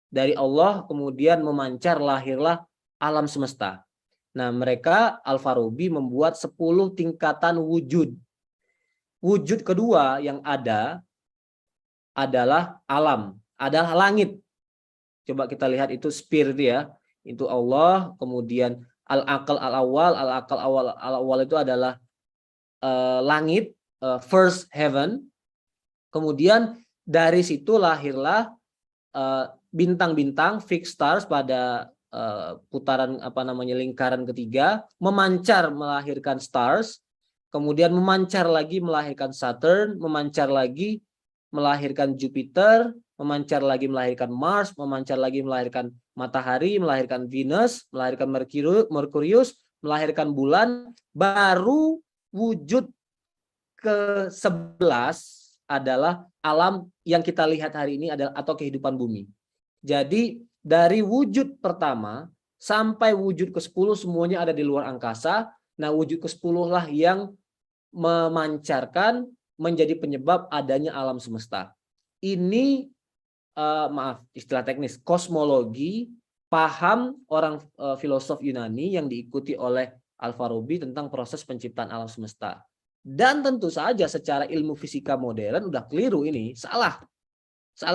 Dari Allah kemudian memancar, lahirlah alam semesta. Nah, mereka Al-Farabi membuat 10 tingkatan wujud. Wujud kedua yang ada adalah alam, adalah langit. Coba kita lihat itu spirit ya. Itu Allah, kemudian al-aqal al-awwal, al-aqal al-awwal itu adalah langit, first heaven. Kemudian dari situ lahirlah bintang-bintang, fixed stars pada putaran lingkaran ketiga, memancar melahirkan stars, kemudian memancar lagi melahirkan Saturn, memancar lagi melahirkan Jupiter, memancar lagi melahirkan Mars, memancar lagi melahirkan matahari, melahirkan Venus, melahirkan Merkurius, melahirkan bulan. Baru wujud ke-11 adalah alam yang kita lihat hari ini adalah atau kehidupan bumi. Jadi dari wujud pertama sampai wujud ke-10 semuanya ada di luar angkasa. Nah, wujud ke-10 lah yang memancarkan, menjadi penyebab adanya alam semesta. Ini maaf istilah teknis, kosmologi, paham orang filosof Yunani yang diikuti oleh Al-Farabi tentang proses penciptaan alam semesta. Dan tentu saja secara ilmu fisika modern udah keliru ini, salah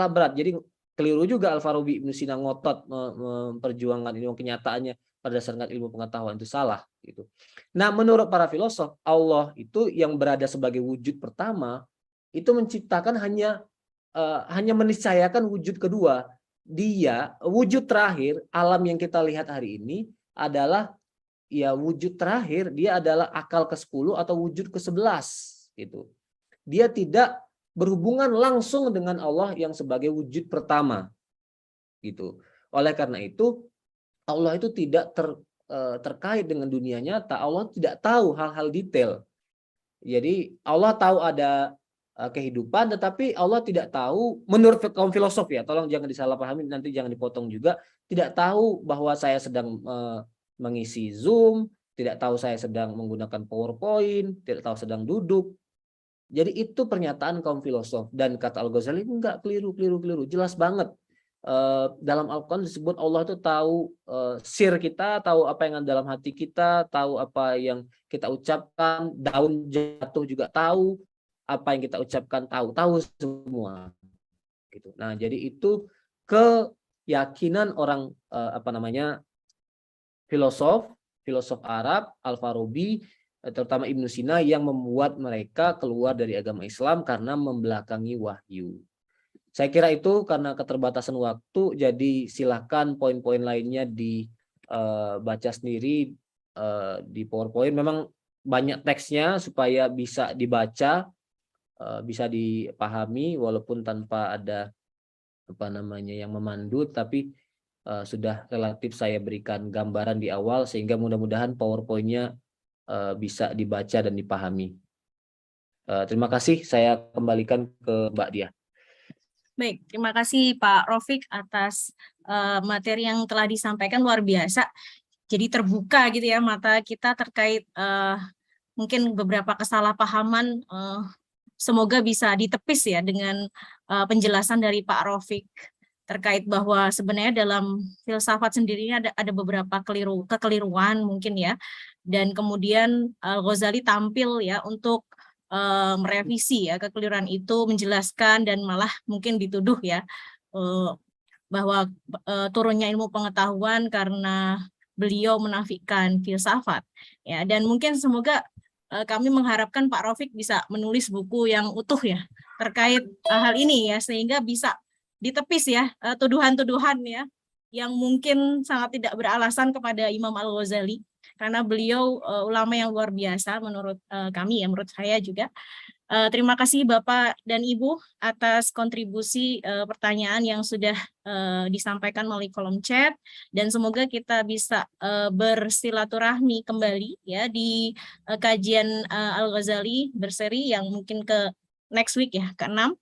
berat. Jadi keliru juga Al-Farabi Ibnu Sina ngotot memperjuangkan ini, kenyataannya berdasarkan ilmu pengetahuan itu salah gitu. Nah, menurut para filosof, Allah itu yang berada sebagai wujud pertama itu menciptakan hanya meniscayakan wujud kedua. Dia wujud terakhir, alam yang kita lihat hari ini adalah ya wujud terakhir, dia adalah akal ke-10 atau wujud ke-11 gitu. Dia tidak berhubungan langsung dengan Allah yang sebagai wujud pertama gitu. Oleh karena itu Allah itu tidak terkait dengan dunia nyata. Allah tidak tahu hal-hal detail. Jadi Allah tahu ada kehidupan, tetapi Allah tidak tahu, menurut kaum filosof ya, tolong jangan disalahpahami, nanti jangan dipotong juga, tidak tahu bahwa saya sedang mengisi Zoom, tidak tahu saya sedang menggunakan PowerPoint, tidak tahu sedang duduk. Jadi itu pernyataan kaum filosof, dan kata Al-Ghazali enggak, keliru, jelas banget. Dalam Al-Quran disebut Allah itu tahu sir kita, tahu apa yang ada dalam hati kita, tahu apa yang kita ucapkan, daun jatuh juga tahu, apa yang kita ucapkan tahu semua gitu. Nah, jadi itu keyakinan orang filosof Arab Al-Farabi terutama Ibnu Sina, yang membuat mereka keluar dari agama Islam karena membelakangi wahyu. Saya kira itu karena keterbatasan waktu, jadi silakan poin-poin lainnya dibaca sendiri di PowerPoint. Memang banyak teksnya supaya bisa dibaca, bisa dipahami walaupun tanpa ada yang memandu, tapi sudah relatif saya berikan gambaran di awal sehingga mudah-mudahan PowerPoint-nya bisa dibaca dan dipahami. Terima kasih, saya kembalikan ke Mbak Dia. Baik, terima kasih Pak Rofik atas materi yang telah disampaikan, luar biasa. Jadi terbuka gitu ya mata kita terkait mungkin beberapa kesalahpahaman, semoga bisa ditepis ya dengan penjelasan dari Pak Rofik terkait bahwa sebenarnya dalam filsafat sendiri ada beberapa kekeliruan mungkin ya, dan kemudian Al-Ghazali tampil ya untuk merevisi ya kekeliruan itu, menjelaskan dan malah mungkin dituduh ya bahwa turunnya ilmu pengetahuan karena beliau menafikan filsafat ya. Dan mungkin semoga kami mengharapkan Pak Rofik bisa menulis buku yang utuh ya terkait hal ini ya, sehingga bisa ditepis ya tuduhan-tuduhan ya yang mungkin sangat tidak beralasan kepada Imam Al-Ghazali, karena beliau ulama yang luar biasa menurut kami ya, menurut saya juga. Terima kasih Bapak dan Ibu atas kontribusi pertanyaan yang sudah disampaikan melalui kolom chat, dan semoga kita bisa bersilaturahmi kembali ya di kajian Al-Ghazali berseri yang mungkin ke next week ya, ke-6.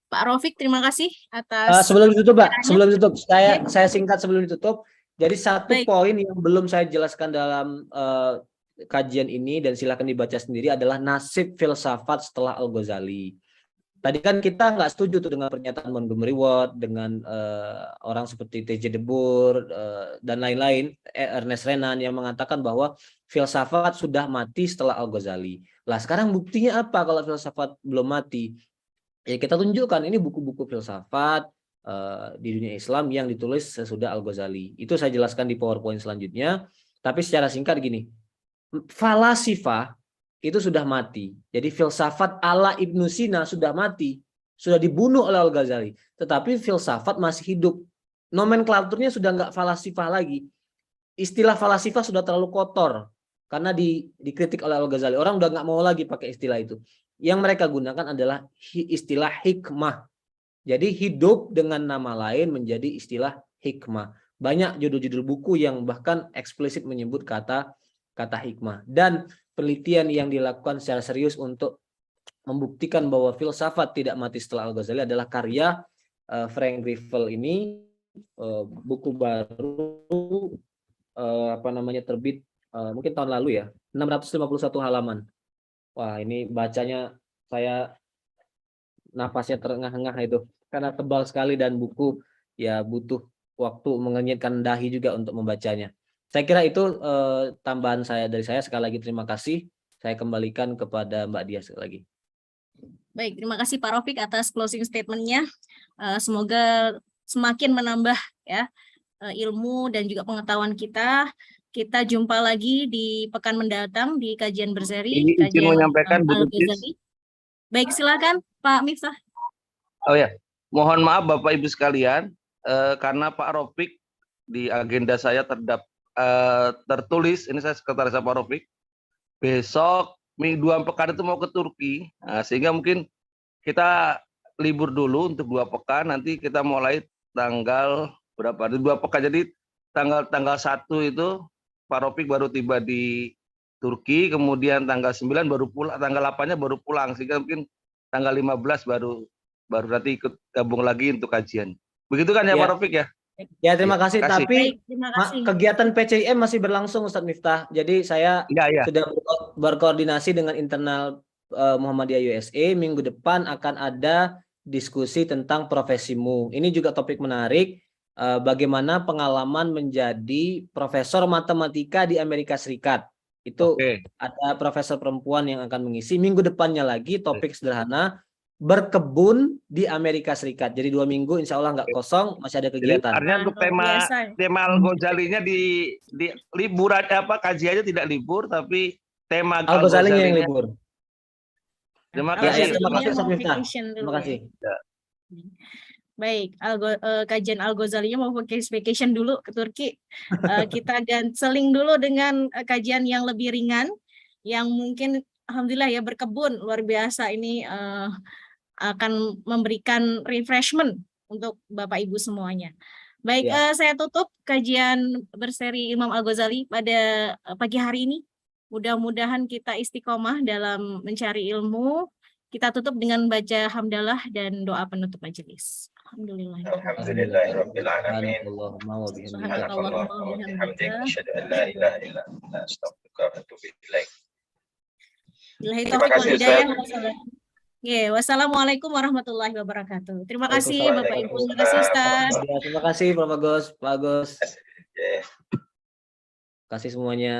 Pak Rofik, terima kasih atas Sebelum ditutup, Pak, penjelasannya. sebelum ditutup, saya singkat sebelum ditutup. Jadi satu Baik. poin yang belum saya jelaskan dalam kajian ini dan silakan dibaca sendiri adalah nasib filsafat setelah Al-Ghazali. Tadi kan kita nggak setuju tuh dengan pernyataan Montgomery Ward, dengan orang seperti T.J. de Boer dan lain-lain, Ernest Renan yang mengatakan bahwa filsafat sudah mati setelah Al-Ghazali. Lah sekarang buktinya apa kalau filsafat belum mati? Ya kita tunjukkan ini buku-buku filsafat di dunia Islam yang ditulis sesudah Al-Ghazali. Itu saya jelaskan di PowerPoint selanjutnya. Tapi secara singkat gini, falasifah itu sudah mati. Jadi filsafat ala Ibnu Sina sudah mati, sudah dibunuh oleh Al-Ghazali. Tetapi filsafat masih hidup. Nomenklaturnya sudah nggak falasifah lagi. Istilah falasifah sudah terlalu kotor karena dikritik oleh Al-Ghazali. Orang udah nggak mau lagi pakai istilah itu. Yang mereka gunakan adalah istilah hikmah. Jadi hidup dengan nama lain menjadi istilah hikmah. Banyak judul-judul buku yang bahkan eksplisit menyebut kata hikmah. Dan penelitian yang dilakukan secara serius untuk membuktikan bahwa filsafat tidak mati setelah Al-Ghazali adalah karya Frank Grifel ini, buku baru terbit mungkin tahun lalu ya, 651 halaman. Wah, ini bacanya saya nafasnya terengah-engah itu karena tebal sekali dan buku ya butuh waktu mengenyitkan dahi juga untuk membacanya. Saya kira itu tambahan dari saya. Sekali lagi terima kasih. Saya kembalikan kepada Mbak Dia sekali lagi. Baik, terima kasih Pak Rofik atas closing statement-nya. Semoga semakin menambah ya ilmu dan juga pengetahuan kita. Kita jumpa lagi di pekan mendatang di kajian berseri, Ini izin kajian menyampaikan Bu Al-Ghazali. Baik, silakan Pak Miftah. Oh ya, mohon maaf Bapak Ibu sekalian, karena Pak Rofik di agenda saya tertulis, ini saya sekretaris Pak Rofik, besok minggu 2 pekan itu mau ke Turki, sehingga mungkin kita libur dulu untuk 2 pekan, nanti kita mulai tanggal berapa? 2 pekan, jadi tanggal 1 itu Pak Rofik baru tiba di Turki, kemudian tanggal 9 baru pulang, tanggal 8-nya baru pulang, sehingga mungkin tanggal 15 baru nanti ikut gabung lagi untuk kajian. Begitu kan ya, Pak Rofik ya? Ya, terima kasih. Kasih. Tapi Baik, terima kasih. kegiatan PCIM masih berlangsung Ustadz Miftah. Jadi saya sudah berkoordinasi dengan internal Muhammadiyah USA. Minggu depan akan ada diskusi tentang profesimu. Ini juga topik menarik. Bagaimana pengalaman menjadi profesor matematika di Amerika Serikat. Itu ada profesor perempuan yang akan mengisi. Minggu depannya lagi topik sederhana, berkebun di Amerika Serikat. Jadi 2 minggu insya Allah nggak kosong, masih ada Jadi kegiatan. artinya untuk Luar tema biasa. Al-Ghazalinya di liburan apa kajiannya tidak libur, tapi tema Al-Ghazalinya yang Al-Ghazalinya. libur. Terima Ya, kasih. terima kasih Al-Ghazalinya Ustaz mau Miftah. vacation dulu Terima ya. kasih. Baik, kajian Al-Ghazalinya mau vacation dulu ke Turki. Kita seling dulu dengan kajian yang lebih ringan, yang mungkin alhamdulillah ya berkebun luar biasa ini akan memberikan refreshment untuk Bapak Ibu semuanya. Baik, Ya. saya tutup kajian berseri Imam Al-Ghazali pada pagi hari ini. Mudah-mudahan kita istiqomah dalam mencari ilmu. Kita tutup dengan baca hamdalah dan doa penutup majelis. Alhamdulillah. Alhamdulillahirabbil alamin. Subhanallahumma wa bihamdika. Subhanallahumma wa Bihamdik, bihamdika. asyhadu an la ilaha illa anta, astaghfiruka wa atubu ilaik. Billahi Terima taufiq wal kasih, hidayah. Ustaz. Wassalamualaikum warahmatullahi wabarakatuh. Terima kasih Bapak Ibu. Terima kasih Waalaikumsalam. Ustaz. Ya, terima kasih Pak Agus. Pak Agus. Ya. Terima kasih semuanya.